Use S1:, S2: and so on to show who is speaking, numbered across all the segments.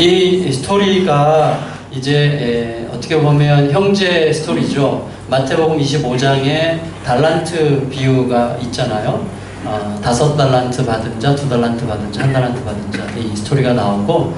S1: 이 스토리가 이제 어떻게 보면 형제 스토리죠. 마태복음 25장에 달란트 비유가 있잖아요. 5달란트 받은 자, 2달란트 받은 자, 1달란트 받은 자, 이 스토리가 나오고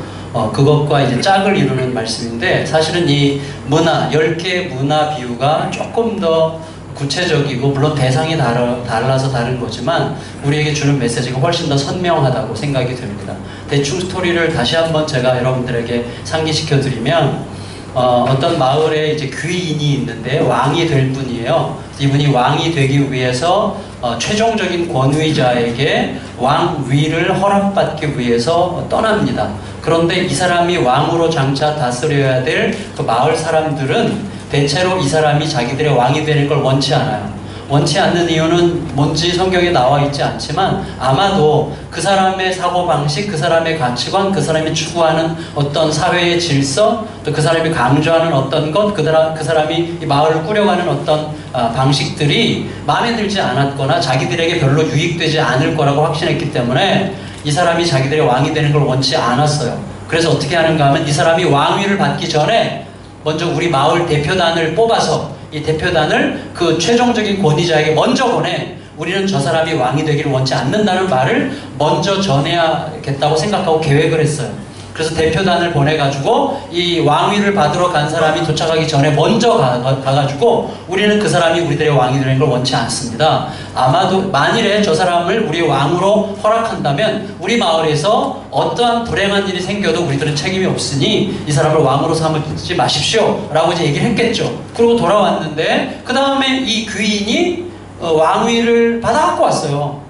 S1: 그것과 이제 짝을 이루는 말씀인데, 사실은 이 문화, 10개의 문화 비유가 조금 더 구체적이고, 물론 대상이 달라서 다른 거지만 우리에게 주는 메시지가 훨씬 더 선명하다고 생각이 됩니다. 대충 스토리를 다시 한번 제가 여러분들에게 상기시켜 드리면, 어떤 마을에 이제 귀인이 있는데 왕이 될 분이에요. 이분이 왕이 되기 위해서 최종적인 권위자에게 왕위를 허락받기 위해서 떠납니다. 그런데 이 사람이 왕으로 장차 다스려야 될 그 마을 사람들은 대체로 이 사람이 자기들의 왕이 되는 걸 원치 않아요. 원치 않는 이유는 뭔지 성경에 나와 있지 않지만, 아마도 그 사람의 사고방식, 그 사람의 가치관, 그 사람이 추구하는 어떤 사회의 질서, 또 그 사람이 강조하는 어떤 것, 그 사람이 이 마을을 꾸려가는 어떤 방식들이 마음에 들지 않았거나 자기들에게 별로 유익되지 않을 거라고 확신했기 때문에 이 사람이 자기들의 왕이 되는 걸 원치 않았어요. 그래서 어떻게 하는가 하면, 이 사람이 왕위를 받기 전에 먼저 우리 마을 대표단을 뽑아서 이 대표단을 그 최종적인 권위자에게 먼저 보내, 우리는 저 사람이 왕이 되기를 원치 않는다는 말을 먼저 전해야겠다고 생각하고 계획을 했어요. 그래서 대표단을 보내가지고 이 왕위를 받으러 간 사람이 도착하기 전에 먼저 가가지고 우리는 그 사람이 우리들의 왕이 되는 걸 원치 않습니다. 아마도 만일에 저 사람을 우리의 왕으로 허락한다면 우리 마을에서 어떠한 불행한 일이 생겨도 우리들은 책임이 없으니 이 사람을 왕으로 삼지 마십시오 라고 이제 얘기를 했겠죠. 그리고 돌아왔는데 그 다음에 이 귀인이 왕위를 받아갖고 왔어요.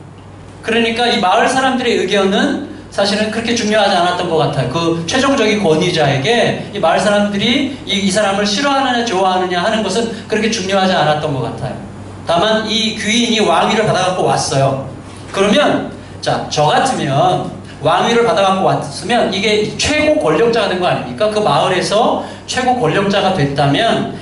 S1: 그러니까 이 마을 사람들의 의견은 사실은 그렇게 중요하지 않았던 것 같아요. 그 최종적인 권위자에게 이 마을 사람들이 이 사람을 싫어하느냐 좋아하느냐 하는 것은 그렇게 중요하지 않았던 것 같아요. 다만 이 귀인이 왕위를 받아갖고 왔어요. 그러면 자, 저 같으면 왕위를 받아갖고 왔으면 이게 최고 권력자가 된 거 아닙니까? 그 마을에서 최고 권력자가 됐다면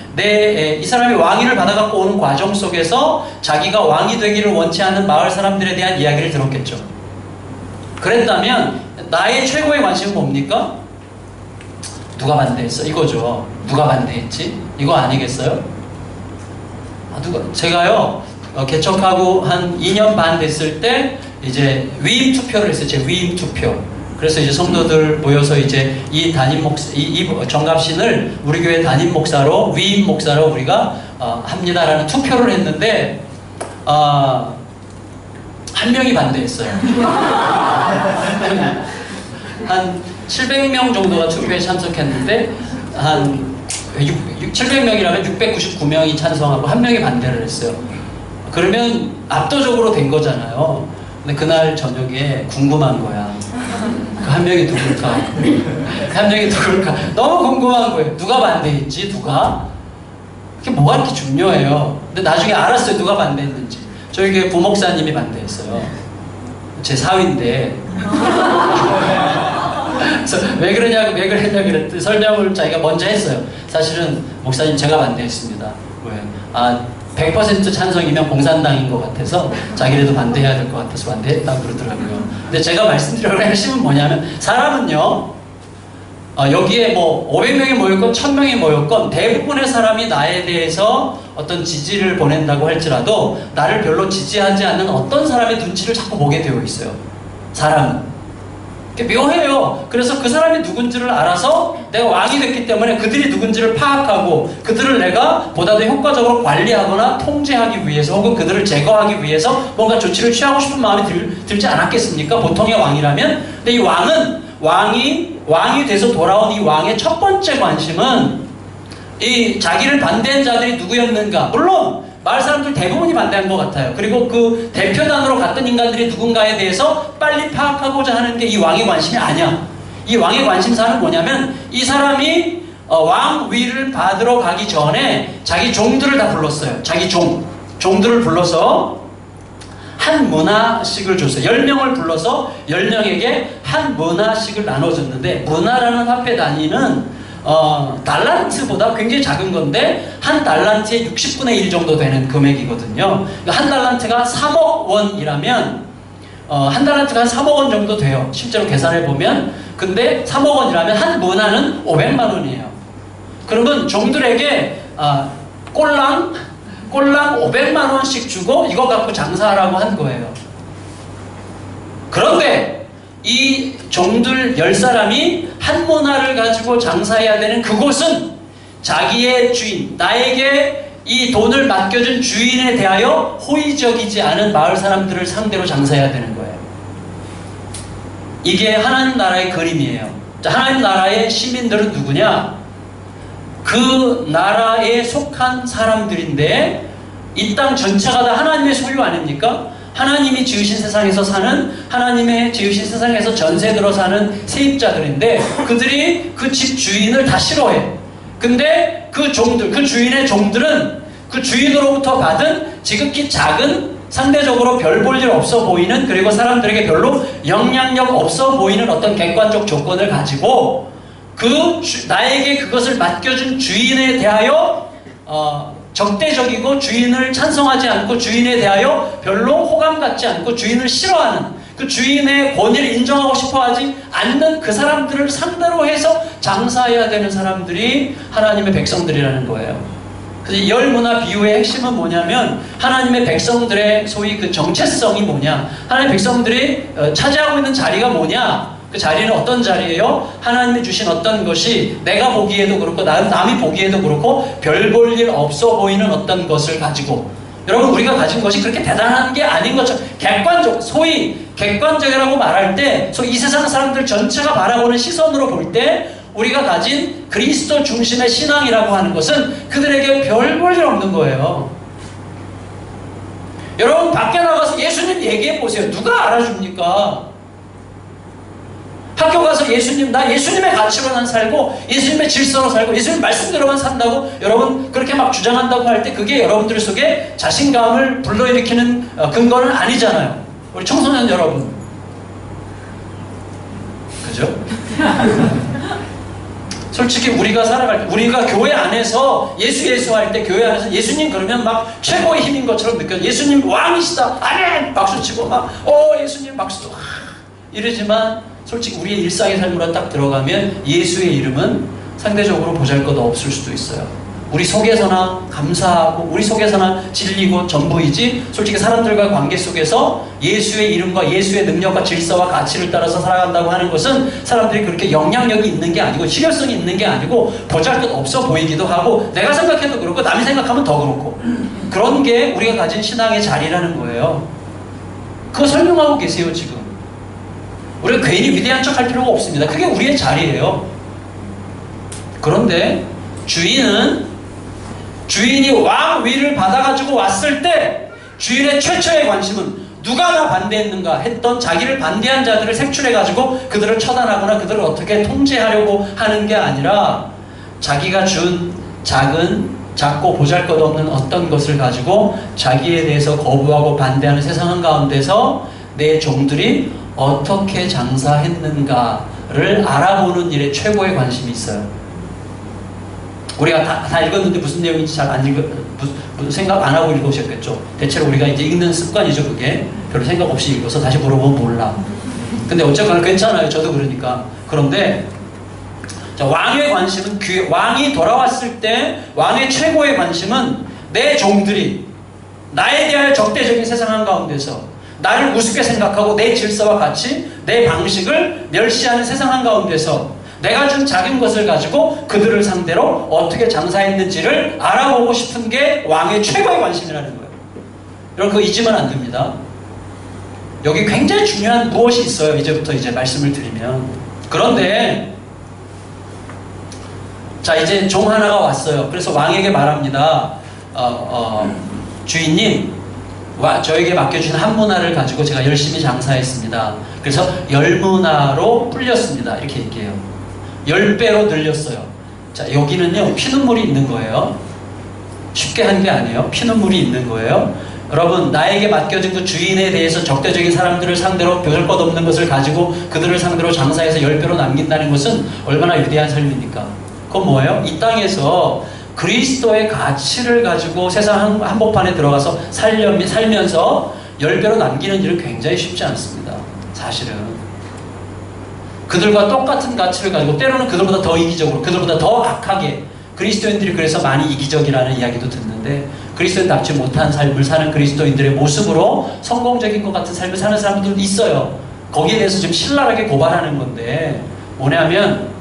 S1: 이 사람이 왕위를 받아갖고 오는 과정 속에서 자기가 왕이 되기를 원치 않는 마을 사람들에 대한 이야기를 들었겠죠. 그랬다면 나의 최고의 관심은 뭡니까? 누가 반대했어? 이거죠. 누가 반대했지? 이거 아니겠어요? 제가요 개척하고 한 2년 반 됐을 때 이제 위임 투표를 했어요. 제 위임 투표. 그래서 이제 성도들 모여서 이제 이 담임 목사, 이 정갑신을 우리 교회 담임 목사로, 위임 목사로 우리가 합니다라는 투표를 했는데 한 명이 반대했어요. 한 700명 정도가 투표에 참석했는데 한 700명이라면 699명이 찬성하고 한 명이 반대를 했어요. 그러면 압도적으로 된 거잖아요. 근데 그날 저녁에 궁금한 거야. 그 한 명이 누굴까? 한 명이 누굴까? 너무 궁금한 거예요. 누가 반대했지? 누가? 그게 뭐가 이렇게 중요해요. 근데 나중에 알았어요. 누가 반대했는지. 저희 교회 부목사님이 반대했어요. 제 사위인데. 그래서 왜 그랬냐 그랬더니 설명을 자기가 먼저 했어요. 사실은 목사님 제가 반대했습니다. 왜? 100% 찬성이면 공산당인 것 같아서 자기네도 반대해야 될 것 같아서 반대했다고 그러더라고요. 근데 제가 말씀드리려고 할 핵심은 뭐냐면, 사람은요 여기에 뭐 500명이 모였건 1000명이 모였건 대부분의 사람이 나에 대해서 어떤 지지를 보낸다고 할지라도 나를 별로 지지하지 않는 어떤 사람의 눈치를 자꾸 보게 되어 있어요. 사람은 묘해요. 그래서 그 사람이 누군지를 알아서 내가 왕이 됐기 때문에 그들이 누군지를 파악하고 그들을 내가 보다 더 효과적으로 관리하거나 통제하기 위해서, 혹은 그들을 제거하기 위해서 뭔가 조치를 취하고 싶은 마음이 들지 않았겠습니까? 보통의 왕이라면. 근데 이 왕이 돼서 돌아온 이 왕의 첫 번째 관심은 이 자기를 반대한 자들이 누구였는가. 물론 마을 사람들 대부분이 반대한 것 같아요. 그리고 그 대표단으로 갔던 인간들이 누군가에 대해서 빨리 파악하고자 하는 게 이 왕의 관심이 아니야. 이 왕의 관심사는 뭐냐면, 이 사람이 왕위를 받으러 가기 전에 자기 종들을 다 불렀어요. 자기 종들을 불러서 한 문화씩을 줬어요. 10명을 불러서 10명에게 한 문화씩을 나눠줬는데, 문화라는 화폐 단위는 달란트보다 굉장히 작은 건데 한 달란트의 60분의 1 정도 되는 금액이거든요. 한 달란트가 3억 원이라면 한 달란트가 한 3억 원 정도 돼요. 실제로 계산해 보면 근데 3억 원이라면 한 문화는 500만 원이에요. 그러면 종들에게 꼴랑 500만 원씩 주고 이거 갖고 장사하라고 한 거예요. 그런데 이 종들 10사람이 한 문화를 가지고 장사해야 되는 그곳은 자기의 주인, 나에게 이 돈을 맡겨준 주인에 대하여 호의적이지 않은 마을 사람들을 상대로 장사해야 되는 거예요. 이게 하나님 나라의 그림이에요. 자, 하나님 나라의 시민들은 누구냐? 그 나라에 속한 사람들인데 이 땅 전체가 다 하나님의 소유 아닙니까? 하나님이 지으신 세상에서 사는, 하나님의 지으신 세상에서 전세 들어 사는 세입자들인데 그들이 그 집 주인을 다 싫어해. 근데 그 종들, 그 주인의 종들은 그 주인으로부터 받은 지극히 작은, 상대적으로 별 볼 일 없어 보이는, 그리고 사람들에게 별로 영향력 없어 보이는 어떤 객관적 조건을 가지고 나에게 그것을 맡겨준 주인에 대하여 적대적이고 주인을 찬성하지 않고 주인에 대하여 별로 호감 갖지 않고 주인을 싫어하는, 그 주인의 권위를 인정하고 싶어하지 않는 그 사람들을 상대로 해서 장사해야 되는 사람들이 하나님의 백성들이라는 거예요. 그래서 열 문화 비유의 핵심은 뭐냐면 하나님의 백성들의 소위 그 정체성이 뭐냐, 하나님의 백성들이 차지하고 있는 자리가 뭐냐, 그 자리는 어떤 자리예요? 하나님이 주신 어떤 것이 내가 보기에도 그렇고 남이 보기에도 그렇고 별 볼 일 없어 보이는 어떤 것을 가지고, 여러분 우리가 가진 것이 그렇게 대단한 게 아닌 것처럼 소위 객관적이라고 말할 때 이 세상 사람들 전체가 바라보는 시선으로 볼 때 우리가 가진 그리스도 중심의 신앙이라고 하는 것은 그들에게 별 볼 일 없는 거예요. 여러분 밖에 나가서 예수님 얘기해 보세요. 누가 알아줍니까? 학교 가서 나 예수님의 가치로 난 살고 예수님의 질서로 살고 예수님 말씀대로만 산다고 여러분 그렇게 막 주장한다고 할 때 그게 여러분들 속에 자신감을 불러일으키는 근거는 아니잖아요. 우리 청소년 여러분, 그죠? 솔직히 우리가 살아갈 때, 우리가 교회 안에서 예수 할 때 교회 안에서 예수님 그러면 막 최고의 힘인 것처럼 느껴져. 예수님 왕이시다, 아멘! 박수치고 막 예수님 박수 이러지만 솔직히 우리의 일상의 삶으로 딱 들어가면 예수의 이름은 상대적으로 보잘것 없을 수도 있어요. 우리 속에서나 감사하고 우리 속에서나 진리고 전부이지, 솔직히 사람들과 관계 속에서 예수의 이름과 예수의 능력과 질서와 가치를 따라서 살아간다고 하는 것은 사람들이 그렇게 영향력이 있는 게 아니고 실효성이 있는 게 아니고 보잘것 없어 보이기도 하고 내가 생각해도 그렇고 남이 생각하면 더 그렇고, 그런 게 우리가 가진 신앙의 자리라는 거예요. 그거 설명하고 계세요 지금. 우리가 괜히 위대한 척 할 필요가 없습니다. 그게 우리의 자리예요. 그런데 주인이 왕 위를 받아가지고 왔을 때 주인의 최초의 관심은 누가 나 반대했는가 했던 자기를 반대한 자들을 색출해가지고 그들을 처단하거나 그들을 어떻게 통제하려고 하는 게 아니라 자기가 준 작고 보잘것없는 어떤 것을 가지고 자기에 대해서 거부하고 반대하는 세상 한가운데서 내 종들이 어떻게 장사했는가를 알아보는 일에 최고의 관심이 있어요. 우리가 다 읽었는데 무슨 내용인지 잘 안 생각 안 하고 읽으셨겠죠. 대체로 우리가 이제 읽는 습관이죠. 그게 별로 생각 없이 읽어서 다시 물어보면 몰라. 근데 어쨌거나 괜찮아요. 저도 그러니까. 그런데 자, 왕의 관심은 왕이 돌아왔을 때 왕의 최고의 관심은 내 종들이 나에 대한 적대적인 세상 한가운데서 나를 우습게 생각하고 내 질서와 가치, 내 방식을 멸시하는 세상 한가운데서 내가 준 작은 것을 가지고 그들을 상대로 어떻게 장사했는지를 알아보고 싶은 게 왕의 최고의 관심이라는 거예요. 여러분 그거 잊으면 안 됩니다. 여기 굉장히 중요한 무엇이 있어요. 이제부터 말씀을 드리면. 그런데 자 이제 종 하나가 왔어요. 그래서 왕에게 말합니다. 주인님, 저에게 맡겨주신 한 문화를 가지고 제가 열심히 장사했습니다. 그래서 10문화로 불렸습니다. 이렇게 얘기해요. 10배로 늘렸어요. 자, 여기는요, 피눈물이 있는 거예요. 쉽게 한 게 아니에요. 피눈물이 있는 거예요. 여러분, 나에게 맡겨진 그 주인에 대해서 적대적인 사람들을 상대로 보잘것없는 것을 가지고 그들을 상대로 장사해서 10배로 남긴다는 것은 얼마나 위대한 삶입니까? 그건 뭐예요? 이 땅에서 그리스도의 가치를 가지고 세상 한복판에 들어가서 살면서 10배로 남기는 일은 굉장히 쉽지 않습니다. 사실은. 그들과 똑같은 가치를 가지고 때로는 그들보다 더 이기적으로, 그들보다 더 악하게. 그리스도인들이 그래서 많이 이기적이라는 이야기도 듣는데, 그리스도인답지 못한 삶을 사는 그리스도인들의 모습으로 성공적인 것 같은 삶을 사는 사람들도 있어요. 거기에 대해서 좀 신랄하게 고발하는 건데, 뭐냐면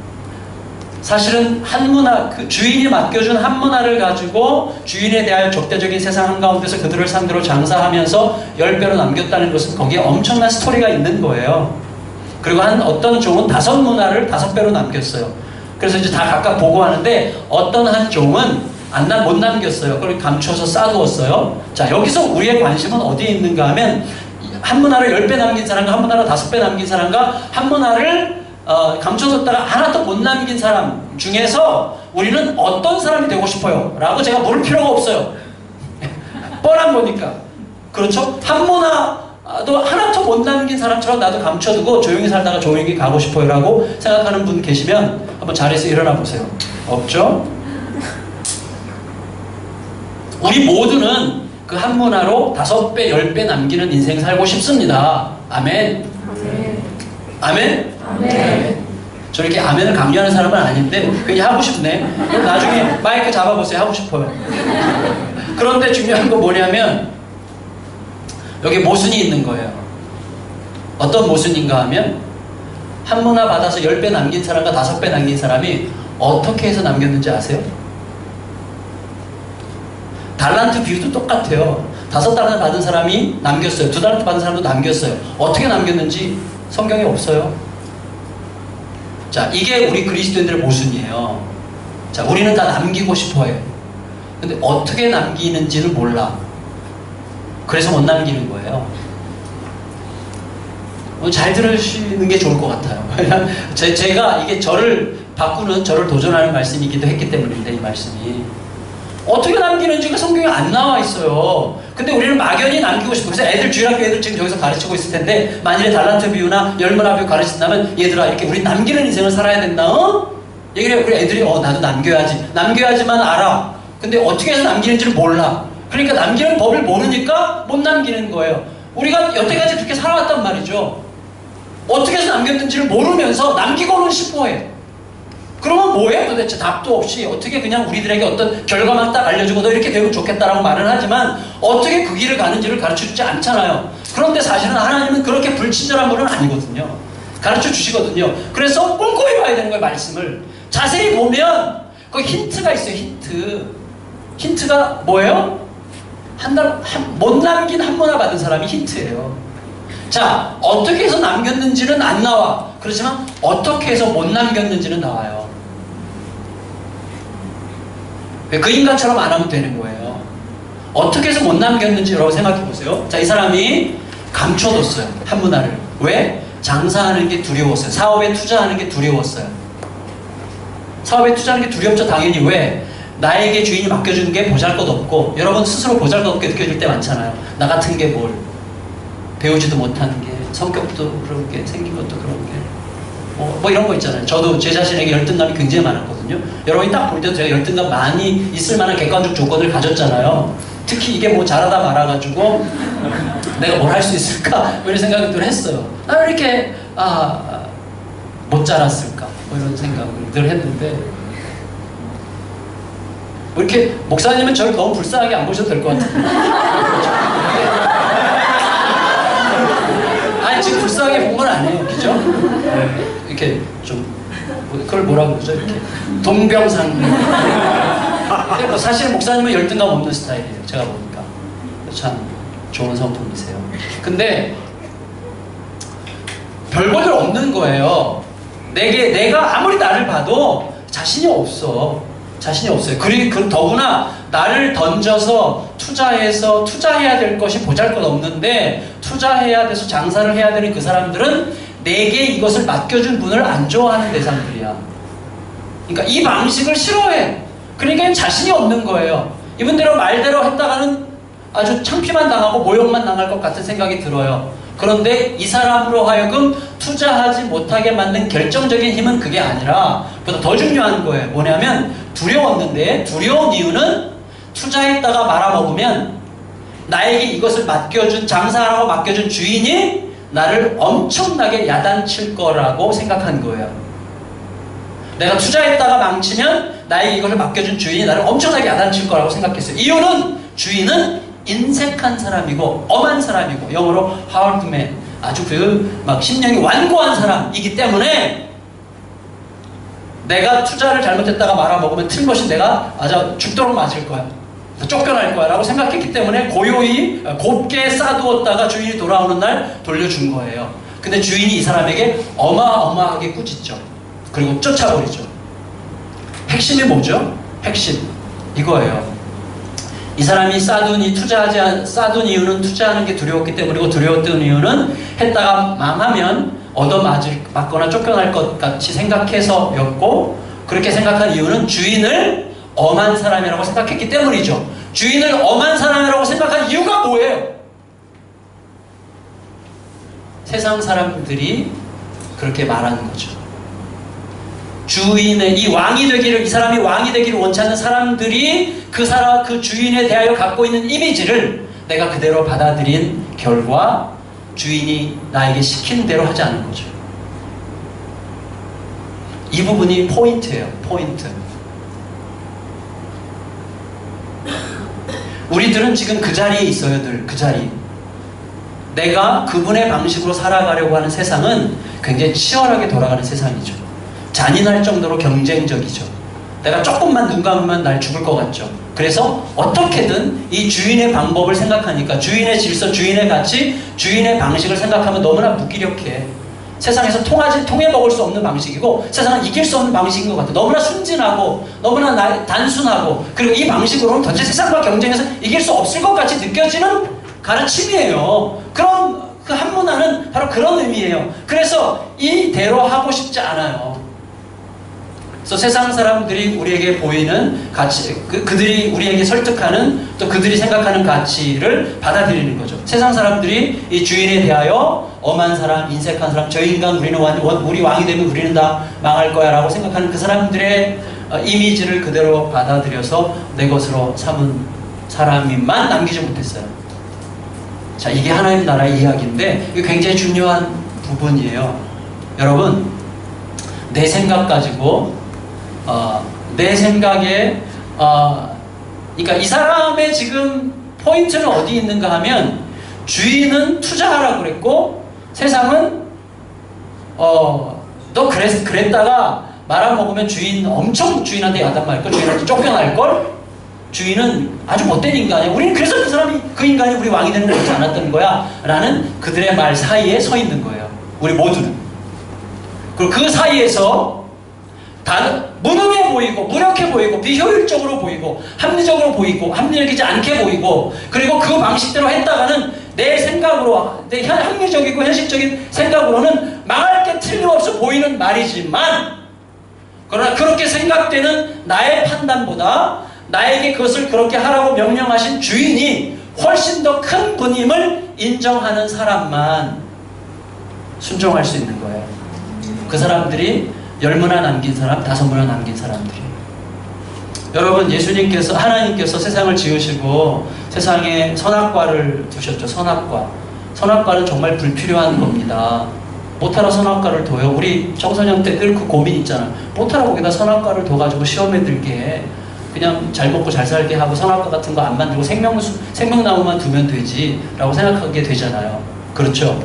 S1: 사실은 한 문화, 그 주인이 맡겨준 한 문화를 가지고 주인에 대한 적대적인 세상 한가운데서 그들을 상대로 장사하면서 10배로 남겼다는 것은 거기에 엄청난 스토리가 있는 거예요. 그리고 어떤 종은 5문화를 5배로 남겼어요. 그래서 이제 다 각각 보고하는데, 어떤 한 종은 못 남겼어요. 그걸 감춰서 쌓아두었어요. 자, 여기서 우리의 관심은 어디에 있는가 하면, 한 문화를 10배 남긴 사람과 한 문화를 5배 남긴 사람과 한 문화를 감춰뒀다가 하나도 못 남긴 사람 중에서 우리는 어떤 사람이 되고 싶어요? 라고 제가 물을 필요가 없어요. 뻔한 거니까. 그렇죠? 한 문화도 하나도 못 남긴 사람처럼 나도 감춰두고 조용히 살다가 조용히 가고 싶어요 라고 생각하는 분 계시면 한번 자리에서 일어나 보세요. 없죠? 우리 모두는 그 한 문화로 5배, 10배 남기는 인생 살고 싶습니다. 아멘. 아멘? 아멘. 저 이렇게 아멘을 강요하는 사람은 아닌데 그냥 하고 싶네. 그럼 나중에 마이크 잡아보세요. 하고 싶어요. 그런데 중요한 건 뭐냐면 여기 모순이 있는 거예요. 어떤 모순인가 하면 한 문화 받아서 10배 남긴 사람과 5배 남긴 사람이 어떻게 해서 남겼는지 아세요? 달란트 비유도 똑같아요. 5달란트 받은 사람이 남겼어요. 2달란트 받은 사람도 남겼어요. 어떻게 남겼는지 성경에 없어요. 자, 이게 우리 그리스도인들의 모순이에요. 자, 우리는 다 남기고 싶어 해요. 근데 어떻게 남기는지를 몰라. 그래서 못 남기는 거예요. 잘 들으시는 게 좋을 것 같아요. 제가 이게 저를 바꾸는, 저를 도전하는 말씀이기도 했기 때문인데, 이 말씀이. 어떻게 남기는지가 성경에 안 나와 있어요. 근데 우리는 막연히 남기고 싶어. 그래서 주일학교 애들 지금 저기서 가르치고 있을 텐데, 만일에 달란트 비유나 10문화 비유 가르친다면, 얘들아, 이렇게 우리 남기는 인생을 살아야 된다, 어? 얘기를 해요. 그래, 애들이, 나도 남겨야지. 남겨야지만 알아. 근데 어떻게 해서 남기는지를 몰라. 그러니까 남기는 법을 모르니까 못 남기는 거예요. 우리가 여태까지 그렇게 살아왔단 말이죠. 어떻게 해서 남겼는지를 모르면서 남기고는 싶어 해. 그러면 뭐해? 도대체 답도 없이 어떻게 그냥 우리들에게 어떤 결과만 딱 알려주고 너 이렇게 되면 좋겠다라고 말을 하지만 어떻게 그 길을 가는지를 가르쳐주지 않잖아요. 그런데 사실은 하나님은 그렇게 불친절한 분은 아니거든요. 가르쳐주시거든요. 그래서 꼼꼼히 봐야 되는 거예요. 말씀을 자세히 보면 거기 힌트가 있어요. 힌트가 뭐예요? 못 남긴 한 문화 받은 사람이 힌트예요. 자, 어떻게 해서 남겼는지는 안 나와. 그렇지만 어떻게 해서 못 남겼는지는 나와요. 그 인간처럼 안 하면 되는 거예요. 어떻게 해서 못 남겼는지라고 생각해 보세요. 자, 이 사람이 감춰뒀어요. 한 문화를. 왜? 장사하는 게 두려웠어요. 사업에 투자하는 게 두려웠어요. 사업에 투자하는 게 두렵죠. 당연히. 왜? 나에게 주인이 맡겨주는 게 보잘것없고, 여러분 스스로 보잘것없게 느껴질 때 많잖아요. 나 같은 게 뭘, 배우지도 못하는 게, 성격도 그런 게, 생긴 것도 그런 게, 뭐 이런 거 있잖아요. 저도 제 자신에게 열등감이 굉장히 많았거든요. 여러분이 딱 볼 때도 제가 열등감 많이 있을 만한 객관적 조건을 가졌잖아요. 특히 이게 뭐 잘하다 말아가지고 내가 뭘 할 수 있을까? 뭐 이런 생각을 늘 했어요. 왜 이렇게 못 자랐을까? 뭐 이런 생각을 늘 했는데, 뭐 이렇게 목사님은 저를 너무 불쌍하게 안 보셔도 될 것 같아요. 아니 지금 불쌍하게 본 건 아니에요, 그죠? 네. 이렇게 좀 그걸 뭐라고 그러죠? 이렇게 동병상련. 근데 뭐 사실 목사님은 열등감 없는 스타일이에요. 제가 보니까 참 좋은 성품이세요. 근데 별것들 없는 거예요. 내가 아무리 나를 봐도 자신이 없어. 자신이 없어요. 그리고 더구나 나를 던져서 투자해야 될 것이 보잘것없는데 투자해야 돼서 장사를 해야 되는 그 사람들은 내게 이것을 맡겨준 분을 안 좋아하는 대상들이야. 그러니까 이 방식을 싫어해. 그러니까 자신이 없는 거예요. 이분들은 말대로 했다가는 아주 창피만 당하고 모욕만 당할 것 같은 생각이 들어요. 그런데 이 사람으로 하여금 투자하지 못하게 만든 결정적인 힘은 그게 아니라 보다 더 중요한 거예요. 뭐냐면 두려웠는데, 두려운 이유는 투자했다가 말아먹으면 나에게 이것을 맡겨준, 장사하라고 맡겨준 주인이 나를 엄청나게 야단칠 거라고 생각한 거예요. 내가 투자했다가 망치면 나에게 이걸 맡겨준 주인이 나를 엄청나게 야단칠 거라고 생각했어요. 이유는 주인은 인색한 사람이고 엄한 사람이고 영어로 hard man, 아주 막 심령이 완고한 사람이기 때문에 내가 투자를 잘못했다가 말아먹으면 틀림없이 내가 아주 죽도록 맞을 거야. 쫓겨날 거야 라고 생각했기 때문에 고요히 곱게 싸두었다가 주인이 돌아오는 날 돌려준 거예요. 근데 주인이 이 사람에게 어마어마하게 꾸짖죠. 그리고 쫓아버리죠. 핵심이 뭐죠? 핵심 이거예요. 이 사람이 싸둔 이유는 투자하는 게 두려웠기 때문이고, 두려웠던 이유는 했다가 망하면 얻어맞거나 쫓겨날 것 같이 생각해서였고, 그렇게 생각한 이유는 주인을 엄한 사람이라고 생각했기 때문이죠. 주인을 엄한 사람이라고 생각한 이유가 뭐예요? 세상 사람들이 그렇게 말하는 거죠. 주인의 이 사람이 왕이 되기를 원치 않는 사람들이 그 주인에 대하여 갖고 있는 이미지를 내가 그대로 받아들인 결과 주인이 나에게 시킨 대로 하지 않은 거죠. 이 부분이 포인트예요. 포인트. 우리들은 지금 그 자리에 있어요. 늘 그 자리. 내가 그분의 방식으로 살아가려고 하는 세상은 굉장히 치열하게 돌아가는 세상이죠. 잔인할 정도로 경쟁적이죠. 내가 조금만 눈 감으면 날 죽을 것 같죠. 그래서 어떻게든 이 주인의 방법을 생각하니까, 주인의 질서, 주인의 가치, 주인의 방식을 생각하면 너무나 무기력해. 세상에서 통해 먹을 수 없는 방식이고, 세상은 이길 수 없는 방식인 것 같아. 너무나 순진하고 너무나 단순하고, 그리고 이 방식으로는 도대체 세상과 경쟁해서 이길 수 없을 것 같이 느껴지는 가르침이에요. 그런 그 한 문화는 바로 그런 의미예요. 그래서 이대로 하고 싶지 않아요. 그래서 세상 사람들이 우리에게 보이는 가치, 그들이 우리에게 설득하는, 또 그들이 생각하는 가치를 받아들이는 거죠. 세상 사람들이 이 주인에 대하여 엄한 사람, 인색한 사람, 저 인간 우리 왕이 되면 우리는 다 망할 거야 라고 생각하는 그 사람들의 이미지를 그대로 받아들여서 내 것으로 삼은 사람만 남기지 못했어요. 자, 이게 하나님 나라의 이야기인데 이게 굉장히 중요한 부분이에요. 여러분, 내 생각 가지고 내 생각에 그러니까 이 사람의 지금 포인트는 어디 있는가 하면, 주인은 투자하라고 그랬고 세상은 너 그랬다가 말아먹으면 엄청 주인한테 야단맞고 주인한테 쫓겨날걸? 주인은 아주 못된 인간이야. 우리는 그래서 그 인간이 우리 왕이 되는 걸 원치 않았던 거야 라는 그들의 말 사이에 서 있는 거예요. 우리 모두는. 그리고 그 사이에서 무능해 보이고 무력해 보이고 비효율적으로 보이고 합리적으로 보이고 합리적이지 않게 보이고, 그리고 그 방식대로 했다가는 내 생각으로, 내 합리적이고 현실적인 생각으로는 망할 게 틀림없어 보이는 말이지만, 그러나 그렇게 생각되는 나의 판단보다 나에게 그것을 그렇게 하라고 명령하신 주인이 훨씬 더 큰 분임을 인정하는 사람만 순종할 수 있는 거예요. 그 사람들이 10문화 남긴 사람, 5문화 남긴 사람들이. 여러분, 하나님께서 세상을 지으시고 세상에 선악과를 두셨죠. 선악과는 정말 불필요한 겁니다. 못하러 선악과를 둬요. 우리 청소년 때 늘 그 고민 있잖아. 못하러 거기다 선악과를 둬가지고 시험에 들게 해. 그냥 잘 먹고 잘 살게 하고 선악과 같은 거 안 만들고 생명나무만 두면 되지 라고 생각하게 되잖아요. 그렇죠?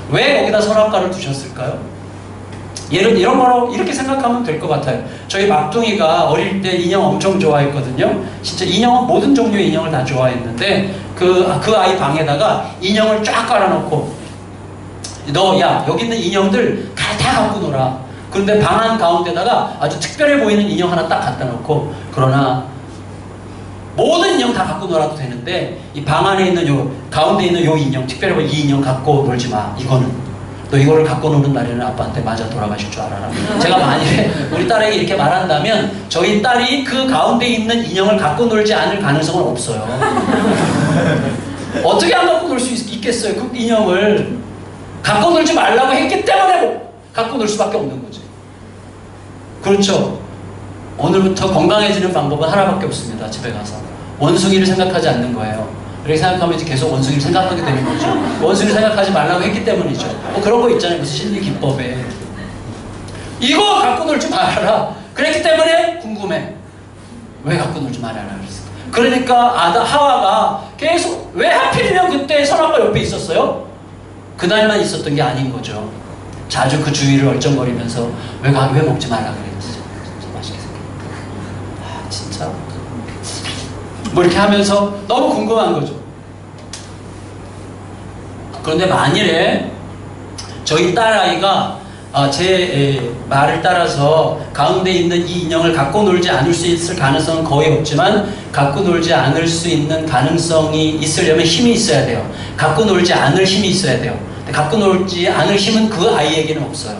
S1: 왜 거기다 선악과를 두셨을까요? 이런 거로 이렇게 생각하면 될 것 같아요. 저희 막둥이가 어릴 때 인형 엄청 좋아했거든요. 진짜 모든 종류의 인형을 다 좋아했는데 그 아이 방에다가 인형을 쫙 깔아놓고, 야, 여기 있는 인형들 다 갖고 놀아. 그런데 방 한가운데다가 아주 특별해 보이는 인형 하나 딱 갖다 놓고, 그러나 모든 인형 다 갖고 놀아도 되는데 이 방 안에 있는 가운데 있는 요 인형, 특별해 보이는 이 인형 갖고 놀지 마. 너 이거를 갖고 노는 날에는 아빠한테 맞아 돌아가실 줄 알아라. 제가 만일에 우리 딸에게 이렇게 말한다면 저희 딸이 그 가운데 있는 인형을 갖고 놀지 않을 가능성은 없어요. 어떻게 안 갖고 놀 수 있겠어요? 그 인형을 갖고 놀지 말라고 했기 때문에 갖고 놀 수밖에 없는 거지. 그렇죠? 오늘부터 건강해지는 방법은 하나밖에 없습니다. 집에 가서 원숭이를 생각하지 않는 거예요. 이렇게 생각하면 이제 계속 원숭이를 생각하게 되는 거죠. 원숭이를 생각하지 말라고 했기 때문이죠. 뭐 그런 거 있잖아요. 무슨 심리 기법에. 이거 갖고 놀지 말아라. 그랬기 때문에 궁금해. 왜 갖고 놀지 말아라 그랬어. 그러니까 하와가 계속 왜 하필이면 그때 선악과 옆에 있었어요? 그날만 있었던 게 아닌 거죠. 자주 그 주위를 얼쩡거리면서 왜 먹지 말라 그랬어. 진짜 맛있게 생겼다. 진짜 뭐 이렇게 하면서 너무 궁금한 거죠. 그런데 만일에 저희 딸아이가 제 말을 따라서 가운데 있는 이 인형을 갖고 놀지 않을 수 있을 가능성은 거의 없지만 갖고 놀지 않을 수 있는 가능성이 있으려면 힘이 있어야 돼요. 갖고 놀지 않을 힘이 있어야 돼요. 근데 갖고 놀지 않을 힘은 그 아이에게는 없어요.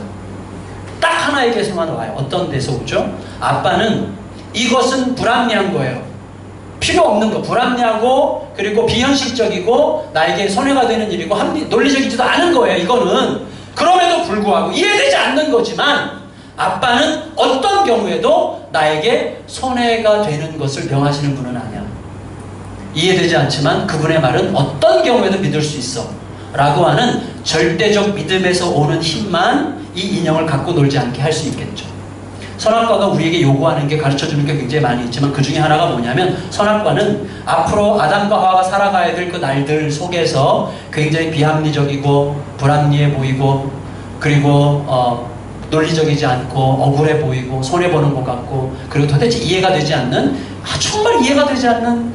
S1: 딱 하나에게서만 와요. 어떤 데서 오죠? 아빠는 이것은 불합리한 거예요. 필요 없는 거, 불합리하고 그리고 비현실적이고 나에게 손해가 되는 일이고 논리적이지도 않은 거예요. 이거는. 그럼에도 불구하고 이해되지 않는 거지만 아빠는 어떤 경우에도 나에게 손해가 되는 것을 명하시는 분은 아니야. 이해되지 않지만 그분의 말은 어떤 경우에도 믿을 수 있어 라고 하는 절대적 믿음에서 오는 힘만 이 인형을 갖고 놀지 않게 할 수 있겠죠. 선악과가 우리에게 요구하는 게 가르쳐주는 게 굉장히 많이 있지만 그 중에 하나가 뭐냐면 선악과는 앞으로 아담과 하와가 살아가야 될 그 날들 속에서 굉장히 비합리적이고 불합리해 보이고 그리고 논리적이지 않고 억울해 보이고 손해보는 것 같고 그리고 도대체 이해가 되지 않는 정말 이해가 되지 않는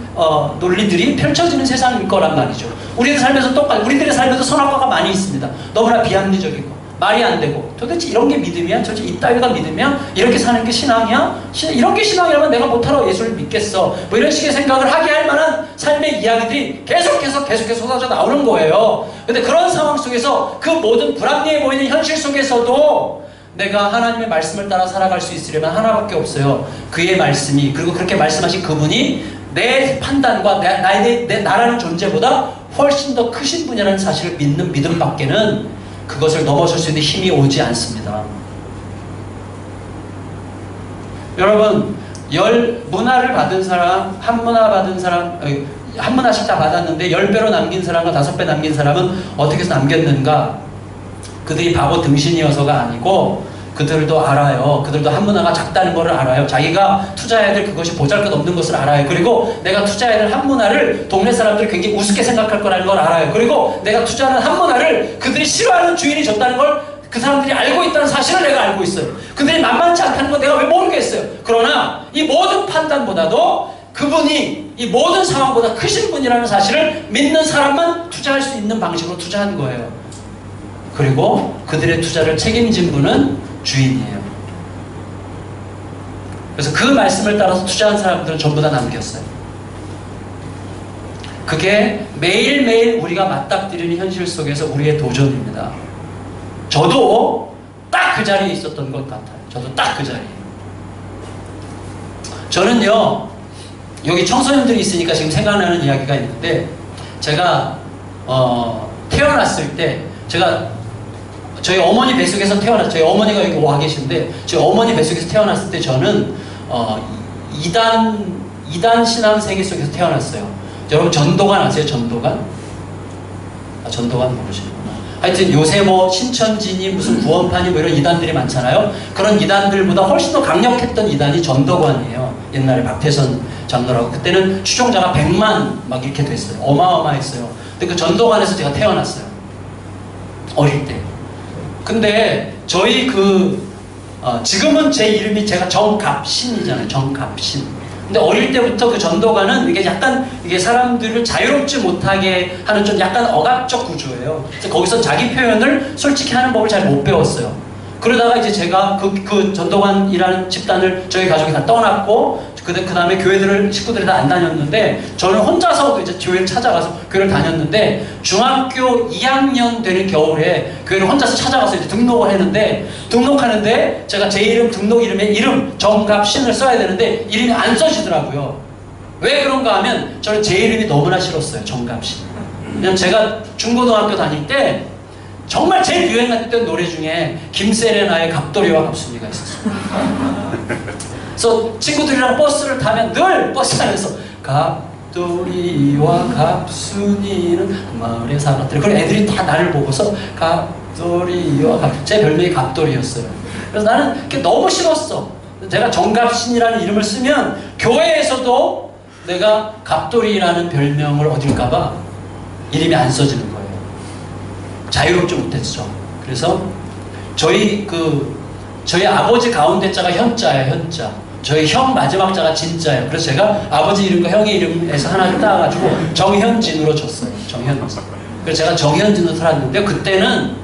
S1: 논리들이 펼쳐지는 세상일 거란 말이죠. 우리들 삶에서 똑같이 우리들의 삶에도 선악과가 많이 있습니다. 너무나 비합리적이고 말이 안 되고 도대체 이런 게 믿음이야? 도대체 이따위가 믿음이야? 이렇게 사는 게 신앙이야? 이런 게 신앙이라면 내가 못하러 예수를 믿겠어. 뭐 이런 식의 생각을 하게 할 만한 삶의 이야기들이 계속해서 쏟아져 나오는 거예요. 근데 그런 상황 속에서 그 모든 불합리해 보이는 현실 속에서도 내가 하나님의 말씀을 따라 살아갈 수 있으려면 하나밖에 없어요. 그의 말씀이 그리고 그렇게 말씀하신 그분이 내 판단과 나라는 존재보다 훨씬 더 크신 분이라는 사실을 믿는 믿음밖에는 그것을 넘어설 수 있는 힘이 오지 않습니다. 여러분, 문화를 받은 사람, 한 문화 받은 사람, 한 문화씩 다 받았는데 10배로 남긴 사람과 5배 남긴 사람은 어떻게 해서 남겼는가? 그들이 바보 등신이어서가 아니고 그들도 알아요. 그들도 한 문화가 작다는 것을 알아요. 자기가 투자해야 될 그것이 보잘것없는 것을 알아요. 그리고 내가 투자해야 될 한 문화를 동네 사람들이 굉장히 우습게 생각할 거라는 걸 알아요. 그리고 내가 투자하는 한 문화를 그들이 싫어하는 주인이 줬다는 걸 그 사람들이 알고 있다는 사실을 내가 알고 있어요. 그들이 만만치 않다는 건 내가 왜 모르겠어요. 그러나 이 모든 판단보다도 그분이 이 모든 상황보다 크신 분이라는 사실을 믿는 사람만 투자할 수 있는 방식으로 투자한 거예요. 그리고 그들의 투자를 책임진 분은 주인이에요. 그래서 그 말씀을 따라서 투자한 사람들은 전부 다 남겼어요. 그게 매일매일 우리가 맞닥뜨리는 현실 속에서 우리의 도전입니다. 저도 딱 그 자리에 있었던 것 같아요. 저도 딱 그 자리에. 저는요, 여기 청소년들이 있으니까 지금 생각나는 이야기가 있는데, 제가 태어났을 때 저희 어머니 뱃속에서 태어났어요. 저희 어머니가 여기 와 계신데 저희 어머니 뱃속에서 태어났을 때 저는 2단 신앙 세계 속에서 태어났어요. 여러분 전도관 아세요? 전도관? 전도관 모르시는구나. 하여튼 요새 뭐 신천지니 무슨 구원파니 뭐 이런 이단들이 많잖아요. 그런 이단들보다 훨씬 더 강력했던 이단이 전도관이에요. 옛날에 박태선 장로라고. 그때는 추종자가 100만 막 이렇게 됐어요. 어마어마했어요. 근데 그 전도관에서 제가 태어났어요. 어릴 때. 근데 저희 지금은 제 이름이 제가 정갑신이잖아요. 정갑신. 근데 어릴 때부터 그 전도관은 이게 약간 이게 사람들을 자유롭지 못하게 하는 좀 약간 억압적 구조예요. 그래서 거기서 자기 표현을 솔직히 하는 법을 잘 못 배웠어요. 그러다가 이제 제가 그 전도관이라는 집단을 저희 가족이 다 떠났고 그 다음에 식구들이 다 안 다녔는데 저는 혼자서 이제 교회를 찾아가서 교회를 다녔는데 중학교 2학년 되는 겨울에 교회를 혼자서 찾아가서 이제 등록을 했는데 등록하는데 제가 제 이름 등록 이름에 정갑신을 써야 되는데 이름이 안 써지더라고요. 왜 그런가 하면 저는 제 이름이 너무나 싫었어요. 정갑신. 왜냐면 제가 중고등학교 다닐 때 정말 제일 유행했던 노래 중에 김세레나의 갑돌이와 갑순이가 있었어요. 그래서 친구들이랑 버스를 타면 늘 버스 안에서 갑돌이 갑돌이와 갑순이는 마을에 살았더래. 그리고 애들이 다 나를 보고서 갑돌이와 제 별명이 갑돌이였어요. 그래서 나는 그게 너무 싫었어. 제가 정갑신이라는 이름을 쓰면 교회에서도 내가 갑돌이라는 별명을 얻을까봐 이름이 안 써지는 거예요. 자유롭지 못했죠. 그래서 저희 아버지 가운데 자가 현자예요. 현자. 저희 형 마지막 자가 진자예요. 그래서 제가 아버지 이름과 형의 이름에서 하나를 따가지고 정현진으로 줬어요. 정현진. 그래서 제가 정현진으로 살았는데 그때는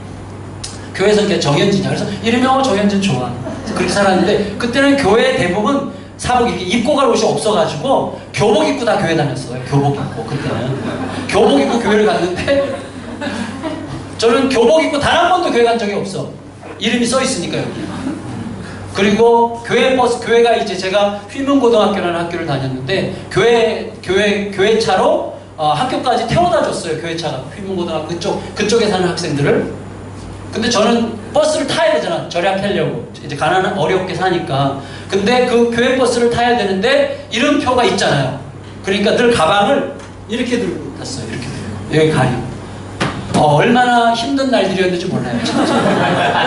S1: 교회에서 이렇게 정현진이야. 그래서 이름이 정현진 좋아. 그렇게 살았는데 그때는 교회 대부분 사복 이렇게 입고 갈 옷이 없어가지고 교복 입고 다 교회 다녔어요. 교복 입고 그때는 교복 입고 교회를 갔는데 저는 교복 입고 단 한 번도 교회 간 적이 없어. 이름이 써 있으니까 여기. 그리고 교회가 이제 제가 휘문고등학교라는 학교를 다녔는데 교회 차로 학교까지 태워다 줬어요. 교회 차가 휘문고등학교 그쪽에 사는 학생들을. 근데 저는 버스를 타야 되잖아. 절약하려고. 이제 어렵게 사니까. 근데 그 교회 버스를 타야 되는데 이름표가 있잖아요. 그러니까 늘 가방을 이렇게 들고 탔어요. 이렇게 들고. 여기 가리고. 얼마나 힘든 날들이었는지 몰라요.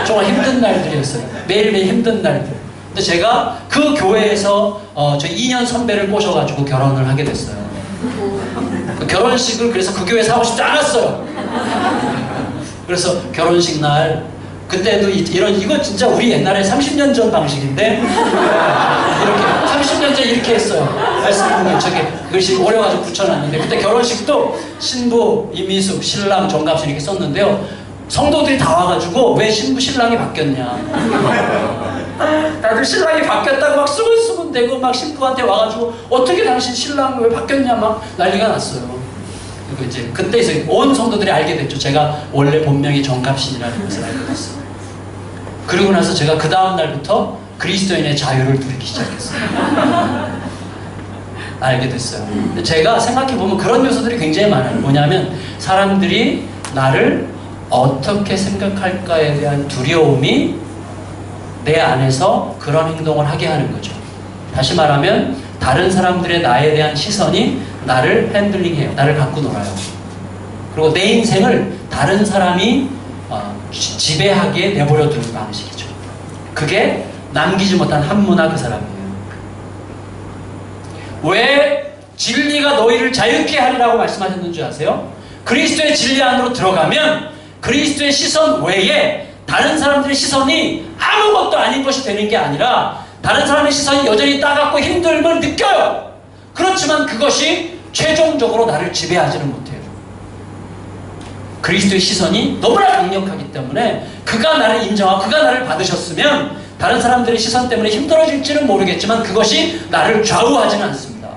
S1: 정말 힘든 날들이었어요. 매일매일 힘든 날들. 근데 제가 그 교회에서 저 2년 선배를 꼬셔가지고 결혼을 하게 됐어요. 그 결혼식을 그래서 그 교회에서 하고 싶지 않았어요. 그래서 결혼식 날 그때도 이거 진짜 우리 옛날에 30년 전 방식인데 이렇게 30년 전 이렇게 했어요. 말씀을 저기 글씨 오려가지고 붙여놨는데 그때 결혼식도 신부 이미숙 신랑 정갑신 이렇게 썼는데요. 성도들이 다 와가지고 왜 신부 신랑이 바뀌었냐. 다들 신랑이 바뀌었다고 막 수근수근대고 막 신부한테 와가지고 어떻게 당신 신랑 왜 바뀌었냐 막 난리가 났어요. 그리고 이제 그때 이제 온 성도들이 알게 됐죠. 제가 원래 본명이 정갑신이라는 것을 알게 됐어요. 그리고 나서 제가 그 다음 날부터 그리스도인의 자유를 누리기 시작했어요. 알게 됐어요. 제가 생각해보면 그런 요소들이 굉장히 많아요. 뭐냐면 사람들이 나를 어떻게 생각할까에 대한 두려움이 내 안에서 그런 행동을 하게 하는 거죠. 다시 말하면 다른 사람들의 나에 대한 시선이 나를 핸들링해요. 나를 갖고 놀아요. 그리고 내 인생을 다른 사람이 지배하게 내버려 두는 방식이죠. 그게 남기지 못한 한문화 그 사람이에요. 왜 진리가 너희를 자유케 하리라고 말씀하셨는 줄 아세요? 그리스도의 진리 안으로 들어가면 그리스도의 시선 외에 다른 사람들의 시선이 아무것도 아닌 것이 되는 게 아니라 다른 사람의 시선이 여전히 따갑고 힘듦을 느껴요. 그렇지만 그것이 최종적으로 나를 지배하지는 못해요. 그리스도의 시선이 너무나 강력하기 때문에 그가 나를 인정하고 그가 나를 받으셨으면 다른 사람들의 시선 때문에 힘들어질지는 모르겠지만 그것이 나를 좌우하지는 않습니다.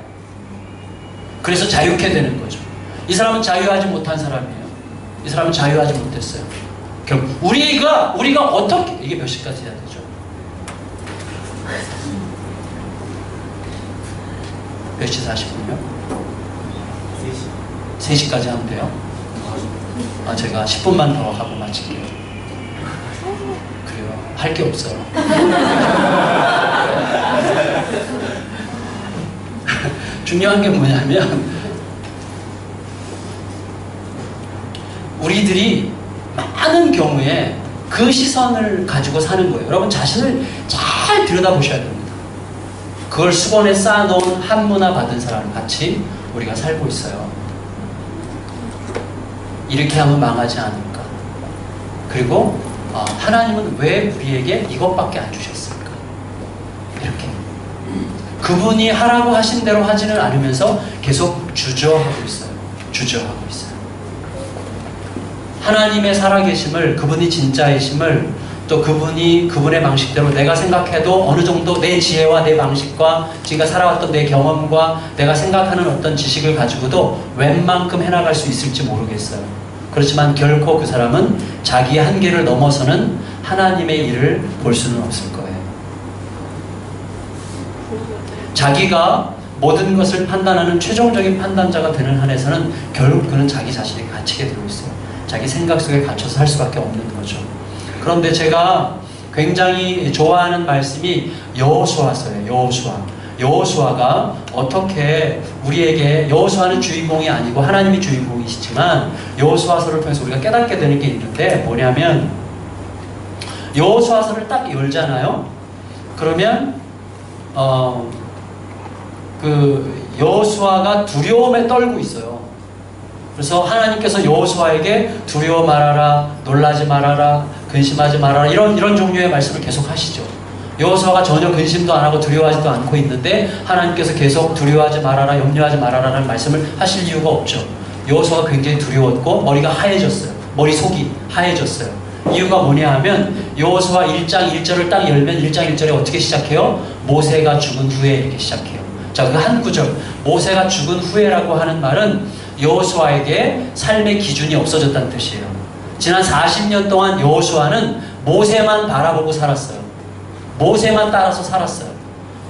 S1: 그래서 자유케 되는 거죠. 이 사람은 자유하지 못한 사람이에요. 이 사람은 자유하지 못했어요. 결국 우리가 어떻게 이게 몇 시까지 해야 되죠? 몇 시 40분이요? 3시까지 하면 돼요? 제가 10분만 더 하고 마칠게요. 그래요. 할 게 없어요. 중요한 게 뭐냐면 우리들이 많은 경우에 그 시선을 가지고 사는 거예요. 여러분 자신을 잘 들여다보셔야 됩니다. 그걸 수건에 쌓아놓은 한문화 받은 사람 같이 우리가 살고 있어요. 이렇게 하면 망하지 않을까. 그리고 하나님은 왜 우리에게 이것밖에 안 주셨을까. 이렇게 그분이 하라고 하신 대로 하지는 않으면서 계속 주저하고 있어요. 주저하고 있어요. 하나님의 살아계심을, 그분이 진짜이심을, 또 그분의 방식대로 내가 생각해도 어느 정도 내 지혜와 내 방식과 지금까지 살아왔던 내 경험과 내가 생각하는 어떤 지식을 가지고도 웬만큼 해나갈 수 있을지 모르겠어요. 그렇지만 결코 그 사람은 자기 한계를 넘어서는 하나님의 일을 볼 수는 없을 거예요. 자기가 모든 것을 판단하는 최종적인 판단자가 되는 한에서는 결국 그는 자기 자신에 갇히게 되고 있어요. 자기 생각 속에 갇혀서 살 수밖에 없는 거죠. 그런데 제가 굉장히 좋아하는 말씀이 여호수아서예요. 여호수아가 어떻게 우리에게, 여호수아는 주인공이 아니고 하나님이 주인공이시지만 여호수아서를 통해서 우리가 깨닫게 되는 게 있는데, 뭐냐면 여호수아서를 딱 열잖아요. 그러면 그 여호수아가 두려움에 떨고 있어요. 그래서 하나님께서 여호수아에게 두려워 말아라, 놀라지 말아라, 근심하지 말아라, 이런 종류의 말씀을 계속 하시죠. 여호수아가 전혀 근심도 안 하고 두려워하지도 않고 있는데 하나님께서 계속 두려워하지 말아라, 염려하지 말아라는 말씀을 하실 이유가 없죠. 여호수아가 굉장히 두려웠고 머리가 하얘졌어요. 머리속이 하얘졌어요. 이유가 뭐냐 하면 여호수아 1장 1절을 딱 열면 1장 1절에 어떻게 시작해요? 모세가 죽은 후에 이렇게 시작해요. 자, 그 한 구절, 모세가 죽은 후에라고 하는 말은 여호수아에게 삶의 기준이 없어졌다는 뜻이에요. 지난 40년 동안 여호수아는 모세만 바라보고 살았어요. 모세만 따라서 살았어요.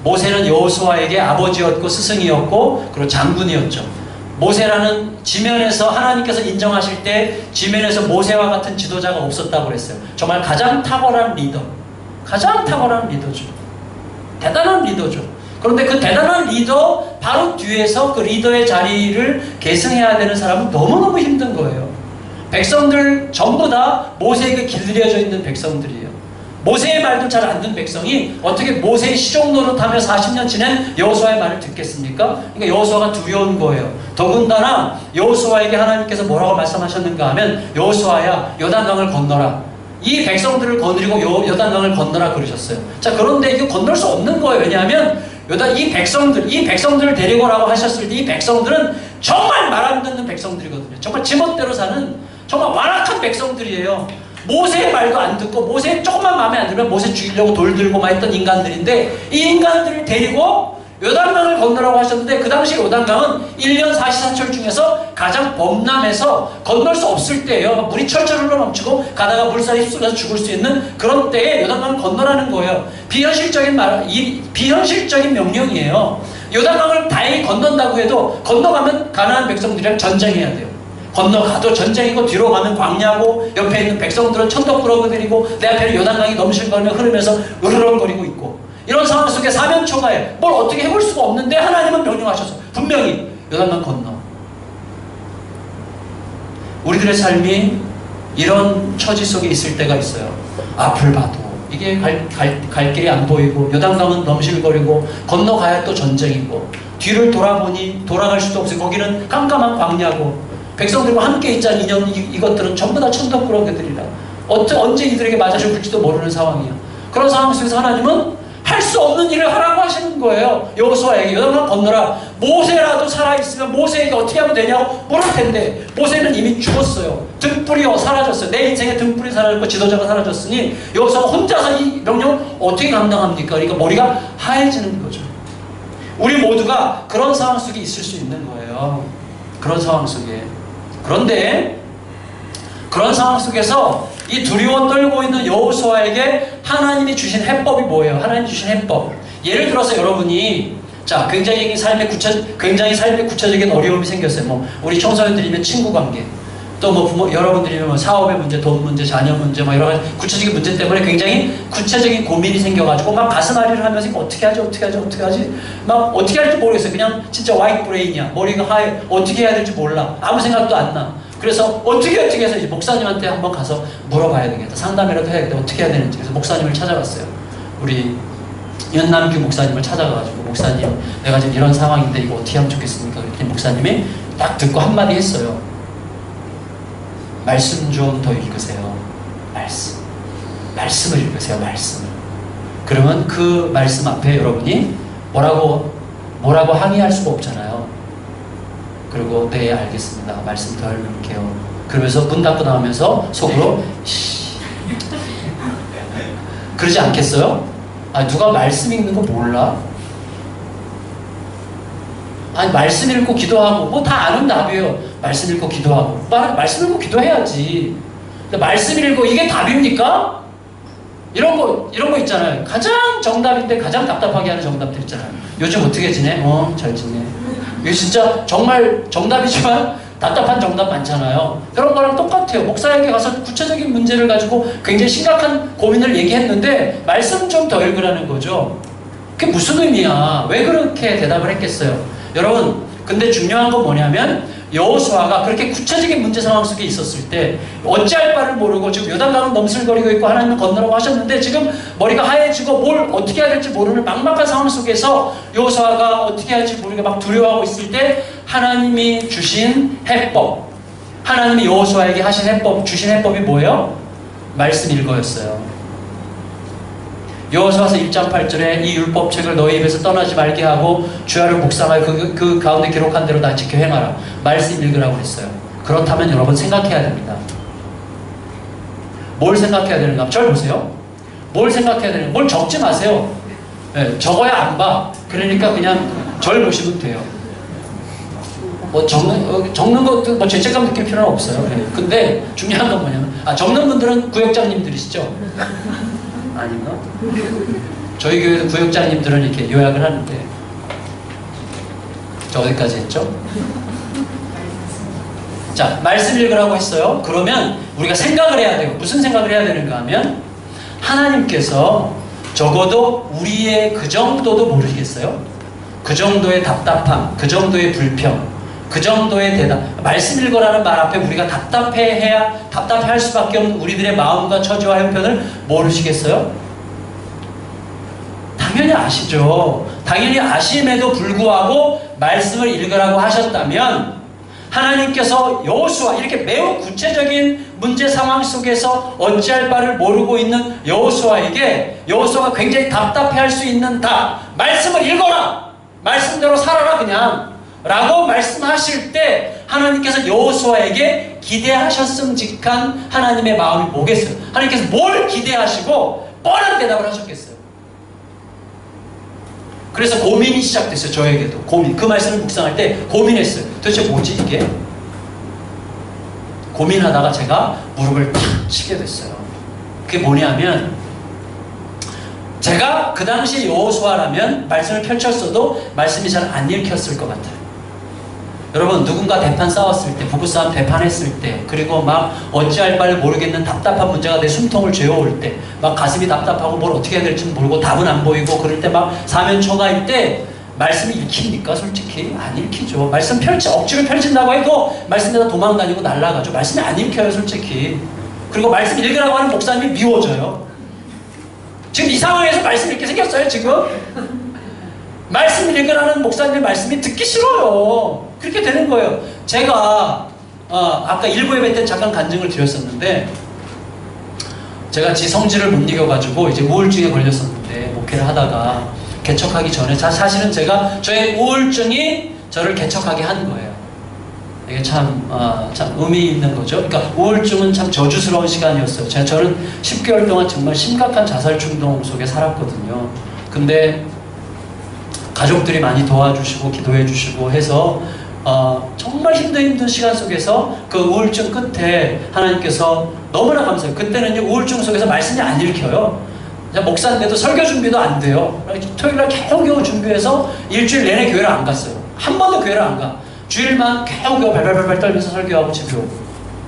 S1: 모세는 여호수아에게 아버지였고 스승이었고 그리고 장군이었죠. 모세라는 지면에서 하나님께서 인정하실 때 지면에서 모세와 같은 지도자가 없었다고 그랬어요. 정말 가장 탁월한 리더, 가장 탁월한 리더죠. 대단한 리더죠. 그런데 그 대단한 리더 바로 뒤에서 그 리더의 자리를 계승해야 되는 사람은 너무너무 힘든 거예요. 백성들 전부 다 모세에게 길들여져 있는 백성들이에요. 모세의 말도 잘 안 듣는 백성이 어떻게 모세의 시종 노릇하며 40년 지낸 여호수아의 말을 듣겠습니까? 그러니까 여호수아가 두려운 거예요. 더군다나 여호수아에게 하나님께서 뭐라고 말씀하셨는가 하면 여호수아야 요단강을 건너라. 이 백성들을 거느리고 요단강을 건너라 그러셨어요. 자, 그런데 이거 건널 수 없는 거예요. 왜냐하면 이 백성들을 데리고라고 하셨을 때 이 백성들은 정말 말 안 듣는 백성들이거든요. 정말 지멋대로 사는 정말 완악한 백성들이에요. 모세의 말도 안 듣고 모세 조금만 마음에 안 들면 모세 죽이려고 돌 들고 막 했던 인간들인데 이 인간들을 데리고 요단강을 건너라고 하셨는데 그 당시 요단강은 1년 44철 중에서 가장 범람해서 건널 수 없을 때예요. 물이 철철 흘러넘치고 가다가 물살이 휩쓸려서 죽을 수 있는 그런 때에 요단강을 건너라는 거예요. 비현실적인 비현실적인 명령이에요. 요단강을 다행히 건넌다고 해도 건너가면 가나안 백성들이랑 전쟁해야 돼요. 건너가도 전쟁이고 뒤로 가면 광야고 옆에 있는 백성들은 천덕 부러뜨리고 내 앞에는 요단강이 넘실거리며 흐르면서 으르렁거리고 있고 이런 상황 속에 사면초가에 뭘 어떻게 해볼 수가 없는데 하나님은 명령하셔서 분명히 요단강 건너. 우리들의 삶이 이런 처지 속에 있을 때가 있어요. 앞을 봐도 이게 갈 길이 안 보이고 요단강은 넘실거리고 건너가야 또 전쟁이고 뒤를 돌아보니 돌아갈 수도 없어요. 거기는 깜깜한 광야고 백성들과 함께 있자는 이것들은 전부 다 천덕꾸러기들이라 언제 이들에게 맞아 죽을지도 모르는 상황이야. 그런 상황 속에서 하나님은 할 수 없는 일을 하라고 하시는 거예요. 여호수아에게 요단강 건너라. 모세라도 살아있으면 모세에게 어떻게 하면 되냐고 물을 텐데 모세는 이미 죽었어요. 등불이 사라졌어요. 내 인생에 등불이 사라졌고 지도자가 사라졌으니 여호수아가 혼자서 이 명령을 어떻게 감당합니까? 그러니까 머리가 하얘지는 거죠. 우리 모두가 그런 상황 속에 있을 수 있는 거예요. 그런 상황 속에. 그런데 그런 상황 속에서 이 두려워 떨고 있는 여호수아에게 하나님이 주신 해법이 뭐예요? 하나님이 주신 해법. 예를 들어서 여러분이 자 굉장히 삶의 구체적인 어려움이 생겼어요. 뭐 우리 청소년들이면 친구 관계, 또 뭐 부모 여러분들이면 뭐 사업의 문제, 돈 문제, 자녀 문제, 뭐 여러 가지 구체적인 문제 때문에 굉장히 구체적인 고민이 생겨가지고 막 가슴앓이를 하면서 어떻게 하지 막 어떻게 할지 모르겠어요. 그냥 진짜 화이트 브레인이야. 머리가 하얘. 어떻게 해야 될지 몰라. 아무 생각도 안 나. 그래서 어떻게 해서 이제 목사님한테 한번 가서 물어봐야 되겠다. 상담이라도 해야겠다. 어떻게 해야 되는지. 그래서 목사님을 찾아갔어요. 우리 연남규 목사님을 찾아가가지고 목사님 내가 지금 이런 상황인데 이거 어떻게 하면 좋겠습니까? 그랬더니 목사님이 딱 듣고 한마디 했어요. 말씀 좀 더 읽으세요. 말씀을 읽으세요. 말씀을. 그러면 그 말씀 앞에 여러분이 뭐라고 항의할 수가 없잖아요. 그리고 네 알겠습니다. 말씀 더 읽을게요. 그러면서 문 닫고 나오면서 속으로 그러지 않겠어요? 아 누가 말씀 읽는 거 몰라? 아니 말씀 읽고 기도하고 뭐 다 아는 답이에요. 말씀 읽고 기도하고 말씀 읽고 기도해야지. 근데 말씀 읽고 이게 답입니까? 이런 거 있잖아요. 가장 정답인데 가장 답답하게 하는 정답들 있잖아요. 요즘 어떻게 지내? 잘 지내. 이게 진짜 정말 정답이지만 답답한 정답 많잖아요. 그런 거랑 똑같아요. 목사에게 가서 구체적인 문제를 가지고 굉장히 심각한 고민을 얘기했는데 말씀 좀 더 읽으라는 거죠. 그게 무슨 의미야? 왜 그렇게 대답을 했겠어요? 여러분, 근데 중요한 건 뭐냐면 여호수아가 그렇게 구체적인 문제 상황 속에 있었을 때 어찌할 바를 모르고 지금 요단강을 넘슬거리고 있고 하나님을 건너라고 하셨는데 지금 머리가 하얘지고 뭘 어떻게 해야 될지 모르는 막막한 상황 속에서 여호수아가 어떻게 해야 할지 모르게 막 두려워하고 있을 때 하나님이 주신 해법, 하나님이 여호수아에게 하신 해법, 주신 해법이 뭐예요? 말씀 읽어였어요. 여호수아서 1장 8절에 이 율법책을 너희 입에서 떠나지 말게 하고 주야를 묵상하여 그 가운데 기록한 대로 다 지켜 행하라. 말씀 읽으라고 했어요. 그렇다면 여러분 생각해야 됩니다. 뭘 생각해야 되는가? 절 보세요. 뭘 생각해야 되는가? 뭘 적지 마세요. 네, 적어야 안 봐. 그러니까 그냥 절 보시면 돼요. 뭐 적는 것도 뭐 죄책감 느낄 필요는 없어요. 네. 근데 중요한 건 뭐냐면 적는 분들은 구역장님들이시죠? 아닌가? 저희 교회도 구역장님들은 이렇게 요약을 하는데 저 어디까지 했죠? 자, 말씀 읽으라고 했어요. 그러면 우리가 생각을 해야 돼요. 무슨 생각을 해야 되는가 하면 하나님께서 적어도 우리의 그 정도도 모르시겠어요? 그 정도의 답답함, 그 정도의 불평, 그 정도의 대답, 말씀 읽으라는 말 앞에 우리가 답답해할 수밖에 없는 우리들의 마음과 처지와 형편을 모르시겠어요? 당연히 아시죠. 당연히 아심에도 불구하고 말씀을 읽으라고 하셨다면 하나님께서 여호수아, 이렇게 매우 구체적인 문제 상황 속에서 어찌할 바를 모르고 있는 여호수아에게 여호수아가 굉장히 답답해할 수 있는 말씀을 읽어라! 말씀대로 살아라 그냥! 라고 말씀하실 때 하나님께서 여호수아에게 기대하셨음직한 하나님의 마음이 뭐겠어요? 하나님께서 뭘 기대하시고 뻔한 대답을 하셨겠어요? 그래서 고민이 시작됐어요. 저에게도 고민. 그 말씀을 묵상할 때 고민했어요. 도대체 뭐지 이게? 고민하다가 제가 무릎을 탁 치게 됐어요. 그게 뭐냐면 제가 그 당시 여호수아라면 말씀을 펼쳤어도 말씀이 잘 안 읽혔을 것 같아요. 여러분, 누군가 대판 싸웠을 때, 부부싸움 대판했을 때, 그리고 막 어찌할 바를 모르겠는 답답한 문제가 내 숨통을 죄어올 때, 막 가슴이 답답하고 뭘 어떻게 해야 될지 모르고 답은 안 보이고 그럴 때 막 사면초가일 때 말씀이 읽힙니까? 솔직히 안 읽히죠. 말씀 억지로 펼친다고 해도 말씀에다 도망다니고 날아가죠. 말씀이 안 읽혀요, 솔직히. 그리고 말씀 읽으라고 하는 목사님이 미워져요. 지금 이 상황에서 말씀 읽게 생겼어요, 지금? 말씀 읽으라는 목사님의 말씀이 듣기 싫어요. 그렇게 되는 거예요. 제가 아까 일부 예배 때 잠깐 간증을 드렸었는데 제가 지 성질을 못 이겨가지고 이제 우울증에 걸렸었는데 목회를 하다가 개척하기 전에 사실은 제가 저의 우울증이 저를 개척하게 한 거예요. 이게 참 의미 있는 거죠. 그러니까 우울증은 참 저주스러운 시간이었어요. 저는 10개월 동안 정말 심각한 자살 충동 속에 살았거든요. 근데 가족들이 많이 도와주시고 기도해 주시고 해서 정말 힘든 시간 속에서 그 우울증 끝에 하나님께서 너무나 감사해요. 그때는 우울증 속에서 말씀이 안 읽혀요. 목사인데도 설교 준비도 안 돼요. 토요일날 겨우겨우 준비해서 일주일 내내 교회를 안 갔어요. 한 번도 교회를 안 가. 주일만 겨우겨우 발발발발 떨면서 설교하고 집에 오고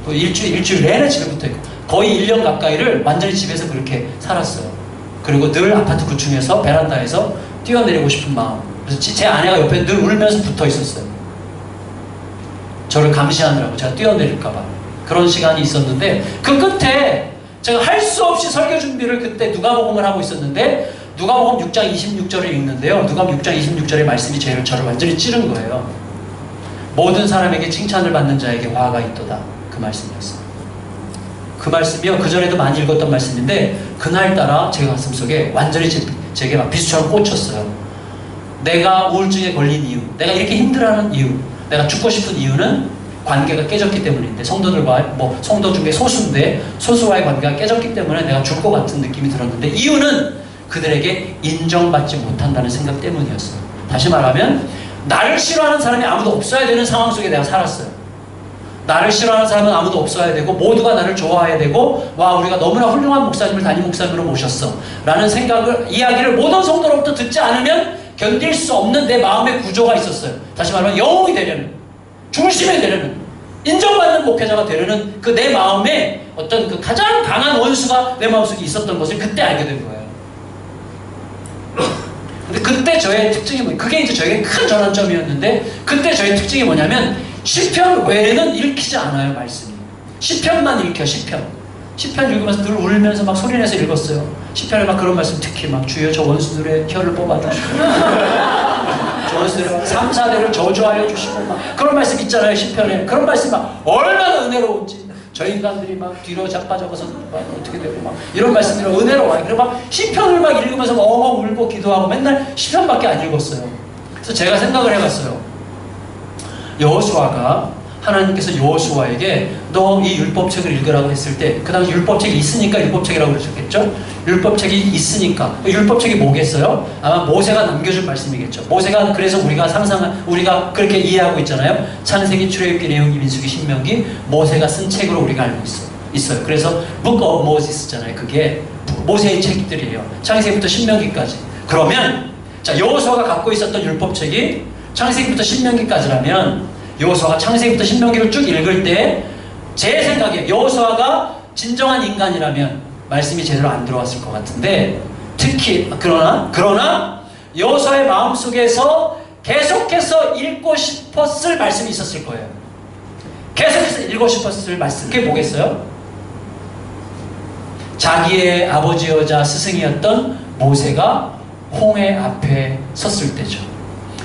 S1: 또 일주일 내내 집에 붙어있고 거의 1년 가까이를 완전히 집에서 그렇게 살았어요. 그리고 늘 아파트 9층에서 베란다에서 뛰어내리고 싶은 마음. 그래서 제 아내가 옆에 늘 울면서 붙어 있었어요. 저를 감시하느라고 제가 뛰어내릴까봐. 그런 시간이 있었는데 그 끝에 제가 할 수 없이 설교 준비를 그때 누가복음을 하고 있었는데 누가복음 6장 26절을 읽는데요. 누가복음 6장 26절의 말씀이 저를 완전히 찌른 거예요. 모든 사람에게 칭찬을 받는 자에게 화가 있도다. 그 말씀이었어요. 그 말씀이요. 그전에도 많이 읽었던 말씀인데 그날따라 제 가슴속에 완전히 제게 막 비수처럼 꽂혔어요. 내가 우울증에 걸린 이유, 내가 이렇게 힘들어하는 이유, 내가 죽고 싶은 이유는 관계가 깨졌기 때문인데 성도들과 성도 중에 소수와의 관계가 깨졌기 때문에 내가 죽을 것 같은 느낌이 들었는데 이유는 그들에게 인정받지 못한다는 생각 때문이었어요. 다시 말하면 나를 싫어하는 사람이 아무도 없어야 되는 상황 속에 내가 살았어요. 나를 싫어하는 사람은 아무도 없어야 되고 모두가 나를 좋아해야 되고 와 우리가 너무나 훌륭한 목사님을 담임 목사님으로 모셨어 라는 이야기를 모든 성도로부터 듣지 않으면 견딜 수 없는 내 마음의 구조가 있었어요. 다시 말하면 영웅이 되려는, 중심이 되려는, 인정받는 목회자가 되려는 그 내 마음에 어떤 그 가장 강한 원수가 내 마음속에 있었던 것을 그때 알게 된 거예요. 근데 그때 저의 특징이 그게 이제 저에게 큰 전환점이었는데, 그때 저의 특징이 뭐냐면, 시편 외에는 읽히지 않아요, 말씀이. 시편만 읽혀, 시편 읽으면서 늘 울면서 막 소리내서 읽었어요. 시편에 막 그런 말씀, 특히 막 주여 저 원수들의 혀를 뽑아주시고 저 원수들의 3, 4대를 저주하여 주시고 막 그런 말씀 있잖아요, 시편에. 그런 말씀 막 얼마나 은혜로운지. 저 인간들이 막 뒤로 자빠져서 막 어떻게 되고 막 이런 말씀들이 은혜로워요. 그리고 막 시편을 막 읽으면서 막 엉엉 울고 기도하고 맨날 시편밖에 안 읽었어요. 그래서 제가 생각을 해봤어요. 여호수아가, 하나님께서 여호수아에게 너 이 율법책을 읽으라고 했을 때, 그 당시 율법책이 있으니까 율법책이라고 그러셨겠죠? 율법책이 있으니까. 율법책이 뭐겠어요? 아마 모세가 남겨준 말씀이겠죠. 모세가, 그래서 우리가 그렇게 이해하고 있잖아요. 창세기, 출애굽기, 레위기, 민수기, 신명기, 모세가 쓴 책으로 우리가 알고 있어요. 그래서 Book of Moses잖아요. 그게 모세의 책들이에요. 창세기부터 신명기까지. 그러면 자, 여호수아가 갖고 있었던 율법책이 창세기부터 신명기까지라면, 여호수아가 창세기부터 신명기를 쭉 읽을 때 제 생각에 여호수아가 진정한 인간이라면 말씀이 제대로 안 들어왔을 것 같은데, 특히 그러나 여호수아의 마음속에서 계속해서 읽고 싶었을 말씀이 있었을 거예요. 계속해서 읽고 싶었을 말씀. 그게 뭐겠어요? 자기의 아버지여자 스승이었던 모세가 홍해 앞에 섰을 때죠.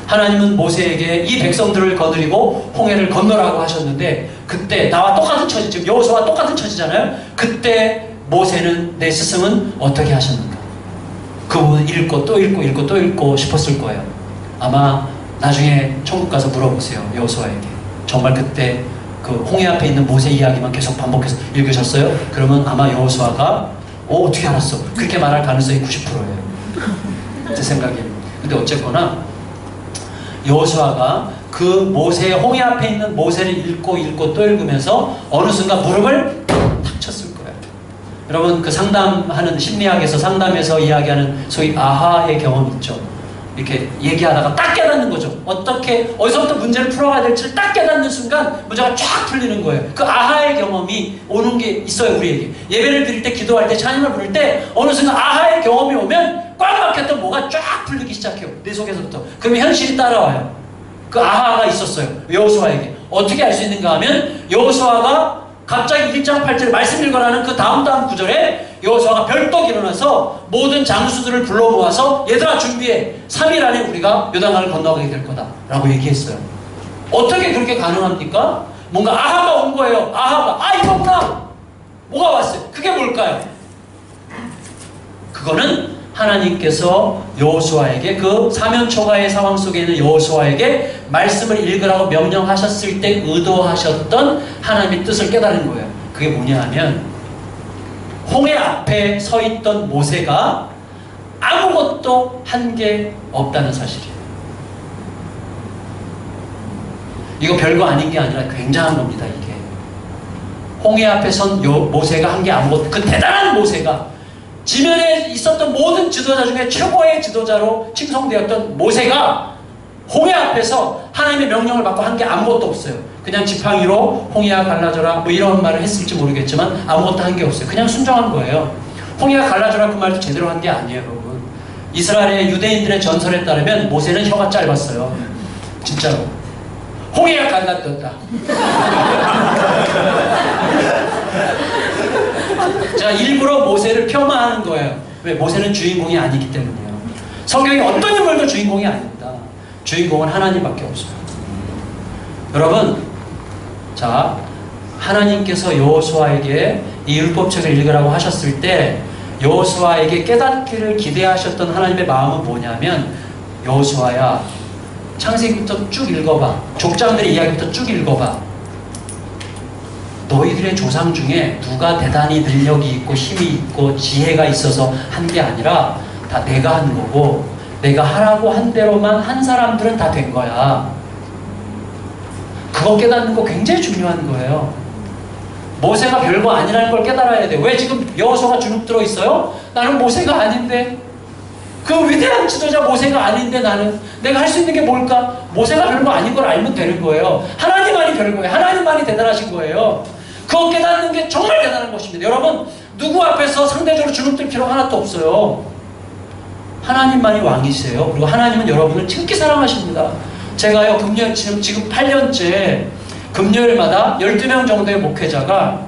S1: 하나님은 모세에게 이 백성들을 거느리고 홍해를 건너라고 하셨는데, 그때 나와 똑같은 처지, 지금 여호수아와 똑같은 처지잖아요. 그때 모세는, 내 스승은 어떻게 하셨는가? 그 부분 읽고 또 읽고 싶었을 거예요. 아마 나중에 천국 가서 물어보세요, 여호수아에게. 정말 그때 그 홍해 앞에 있는 모세 이야기만 계속 반복해서 읽으셨어요? 그러면 아마 여호수아가 어떻게 알았어? 그렇게 말할 가능성이 90%예요. 제 생각에는. 근데 어쨌거나 여호수아가 그 모세의 홍해 앞에 있는 모세를 읽고 또 읽으면서 어느 순간 무릎을 탁 쳤을 거예요. 여러분, 그 상담하는, 심리학에서 상담에서 이야기하는 소위 아하의 경험 있죠. 이렇게 얘기하다가 딱 깨닫는 거죠. 어디서부터 문제를 풀어가야 될지를 딱 깨닫는 순간 문제가 쫙 풀리는 거예요. 그 아하의 경험이 오는 게 있어요, 우리에게. 예배를 드릴 때, 기도할 때, 찬양을 부를 때 어느 순간 아하의 경험이 오면 꽉 막혔던 뭐가 쫙 풀리기 시작해요, 내 속에서부터. 그러면 현실이 따라와요. 그 아하가 있었어요, 여호수아에게. 어떻게 알 수 있는가 하면, 여호수아가 갑자기 1장 8절 말씀 읽어라는 그 다음 구절에 여호수아가 벌떡 일어나서 모든 장수들을 불러 모아서 얘들아 준비해, 3일 안에 우리가 요단강을 건너가게 될 거다 라고 얘기했어요. 어떻게 그렇게 가능합니까? 뭔가 아하가 온 거예요. 아하가 이거구나. 뭐가 왔어요? 그게 뭘까요? 그거는 하나님께서 여호수아에게, 그 사면초가의 상황 속에 있는 여호수아에게 말씀을 읽으라고 명령하셨을 때 의도하셨던 하나님의 뜻을 깨달은 거예요. 그게 뭐냐 하면, 홍해 앞에 서 있던 모세가 아무것도 한 게 없다는 사실이에요. 이거 별거 아닌 게 아니라 굉장한 겁니다, 이게. 홍해 앞에 선 모세가 한 게 아무것도, 그 대단한 모세가, 지면에 있었던 모든 지도자 중에 최고의 지도자로 칭송되었던 모세가 홍해 앞에서 하나님의 명령을 받고 한 게 아무것도 없어요. 그냥 지팡이로 홍해가 갈라져라 뭐 이런 말을 했을지 모르겠지만 아무것도 한 게 없어요. 그냥 순종한 거예요. 홍해가 갈라져라 그 말도 제대로 한 게 아니에요, 여러분. 이스라엘의 유대인들의 전설에 따르면 모세는 혀가 짧았어요. 진짜로. 홍해가 갈라졌다. 제가 일부러 모세를 폄하하는 거예요. 왜? 모세는 주인공이 아니기 때문이에요. 성경의 어떤 인물도 주인공이 아닙니다. 주인공은 하나님밖에 없어요. 여러분, 자, 하나님께서 여호수아에게 이 율법책을 읽으라고 하셨을 때 여호수아에게 깨닫기를 기대하셨던 하나님의 마음은 뭐냐면, 여호수아야, 창세기부터 쭉 읽어봐. 족장들의 이야기부터 쭉 읽어봐. 너희들의 조상 중에 누가 대단히 능력이 있고 힘이 있고 지혜가 있어서 한 게 아니라 다 내가 한 거고, 내가 하라고 한 대로만 한 사람들은 다 된 거야. 그거 깨닫는 거 굉장히 중요한 거예요. 모세가 별거 아니라는 걸 깨달아야 돼. 왜 지금 여호수아가 주눅 들어 있어요? 나는 모세가 아닌데, 그 위대한 지도자 모세가 아닌데 나는 내가 할 수 있는 게 뭘까? 모세가 별거 아닌 걸 알면 되는 거예요. 하나님만이 별거예요. 하나님만이 대단하신 거예요. 그거 깨닫는 게 정말 대단한 것입니다. 여러분, 누구 앞에서 상대적으로 주눅들 필요가 하나도 없어요. 하나님만이 왕이세요. 그리고 하나님은 여러분을 특히 사랑하십니다. 제가요, 금요일, 지금 8년째 금요일마다 12명 정도의 목회자가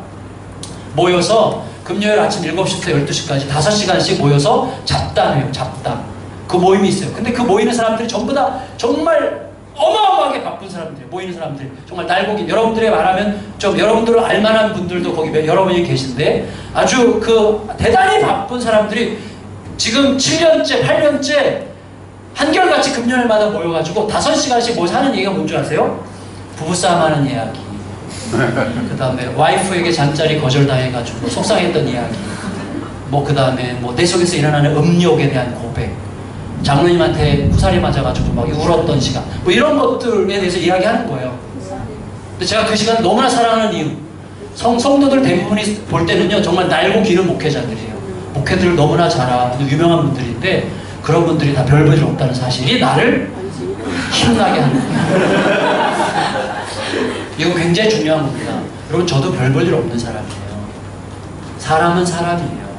S1: 모여서 금요일 아침 7시부터 12시까지 5시간씩 모여서 잡담해요. 잡담. 그 모임이 있어요. 근데 그 모이는 사람들이 전부 다 정말 어마어마하게 바쁜 사람들, 모이는 사람들, 정말 날고기, 여러분들에 말하면 좀 여러분들을 알만한 분들도 거기 여러 분이 계신데 아주 그 대단히 바쁜 사람들이 지금 7년째, 8년째 한결같이 금요일마다 모여가지고 5시간씩 모여서 하는 얘기가 뭔지 아세요? 부부싸움 하는 이야기, 그 다음에 와이프에게 잠자리 거절당해가지고 속상했던 이야기, 뭐 그 다음에 뭐 내 속에서 일어나는 음욕에 대한 고백, 장로님한테 후살이 맞아가지고 막 울었던 시간, 뭐 이런 것들에 대해서 이야기하는 거예요. 근데 제가 그 시간을 너무나 사랑하는 이유, 성도들 대부분이 볼 때는요 정말 날고 기는 목회자들이에요. 목회들을 너무나 잘하는 유명한 분들인데 그런 분들이 다 별 볼 일 없다는 사실이 나를 힘나게 하는 거예요. 이거 굉장히 중요한 겁니다. 여러분, 저도 별 볼 일 없는 사람이에요. 사람은 사람이에요.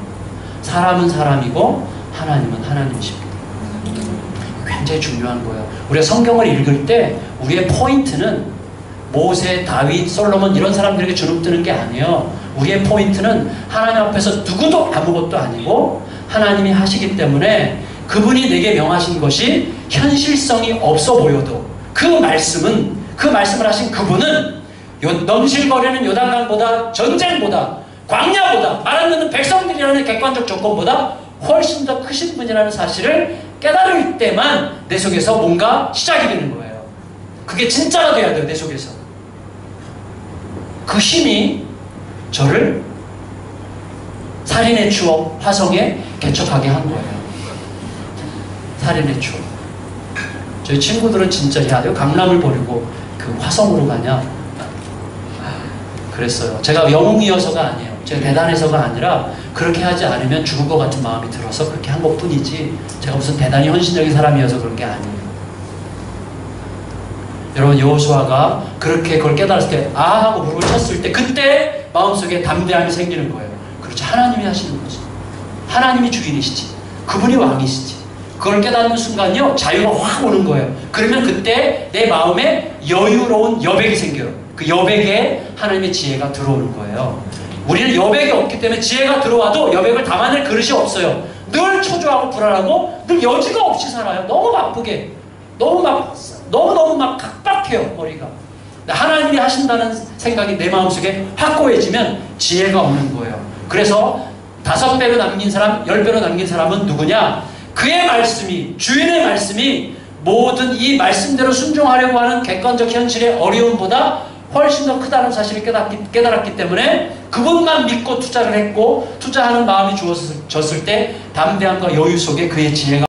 S1: 사람은 사람이고 하나님은 하나님이십니다. 굉장히 중요한 거예요. 우리가 성경을 읽을 때 우리의 포인트는 모세, 다윗, 솔로몬 이런 사람들에게 주눅드는 게 아니에요. 우리의 포인트는 하나님 앞에서 누구도 아무것도 아니고 하나님이 하시기 때문에 그분이 내게 명하신 것이 현실성이 없어 보여도 그 말씀을 하신 그분은 넘실거리는 요단강보다, 전쟁보다, 광야보다, 말 안 듣는 백성들이라는 객관적 조건보다 훨씬 더 크신 분이라는 사실을 깨달을 때만 내 속에서 뭔가 시작이 되는 거예요. 그게 진짜가 돼야 돼요, 내 속에서. 그 힘이 저를 살인의 추억, 화성에 개척하게 한 거예요. 살인의 추억. 저희 친구들은 진짜, 야, 너 강남을 버리고 그 화성으로 가냐? 그랬어요. 제가 영웅이어서가 아니에요. 제가 대단해서가 아니라 그렇게 하지 않으면 죽을 것 같은 마음이 들어서 그렇게 한 것뿐이지 제가 무슨 대단히 헌신적인 사람이어서 그런 게 아니에요. 여러분, 여호수아가 그렇게 그걸 깨달았을 때 아 하고 무릎을 쳤을 때 그때 마음속에 담대함이 생기는 거예요. 그렇죠. 하나님이 하시는 거죠. 하나님이 주인이시지. 그분이 왕이시지. 그걸 깨닫는 순간요 자유가 확 오는 거예요. 그러면 그때 내 마음에 여유로운 여백이 생겨요. 그 여백에 하나님의 지혜가 들어오는 거예요. 우리는 여백이 없기 때문에 지혜가 들어와도 여백을 담아낼 그릇이 없어요. 늘 초조하고 불안하고 늘 여지가 없이 살아요. 너무 바쁘게. 너무 막 각박해요, 머리가. 하나님이 하신다는 생각이 내 마음속에 확고해지면 지혜가 오는 거예요. 그래서 5배로 남긴 사람, 10배로 남긴 사람은 누구냐? 그의 말씀이, 주인의 말씀이 모든 이 말씀대로 순종하려고 하는 객관적 현실의 어려움보다 훨씬 더 크다는 사실을 깨달았기 때문에 그분만 믿고 투자를 했고 투자하는 마음이 주어졌을 때 담대함과 여유 속에 그의 지혜가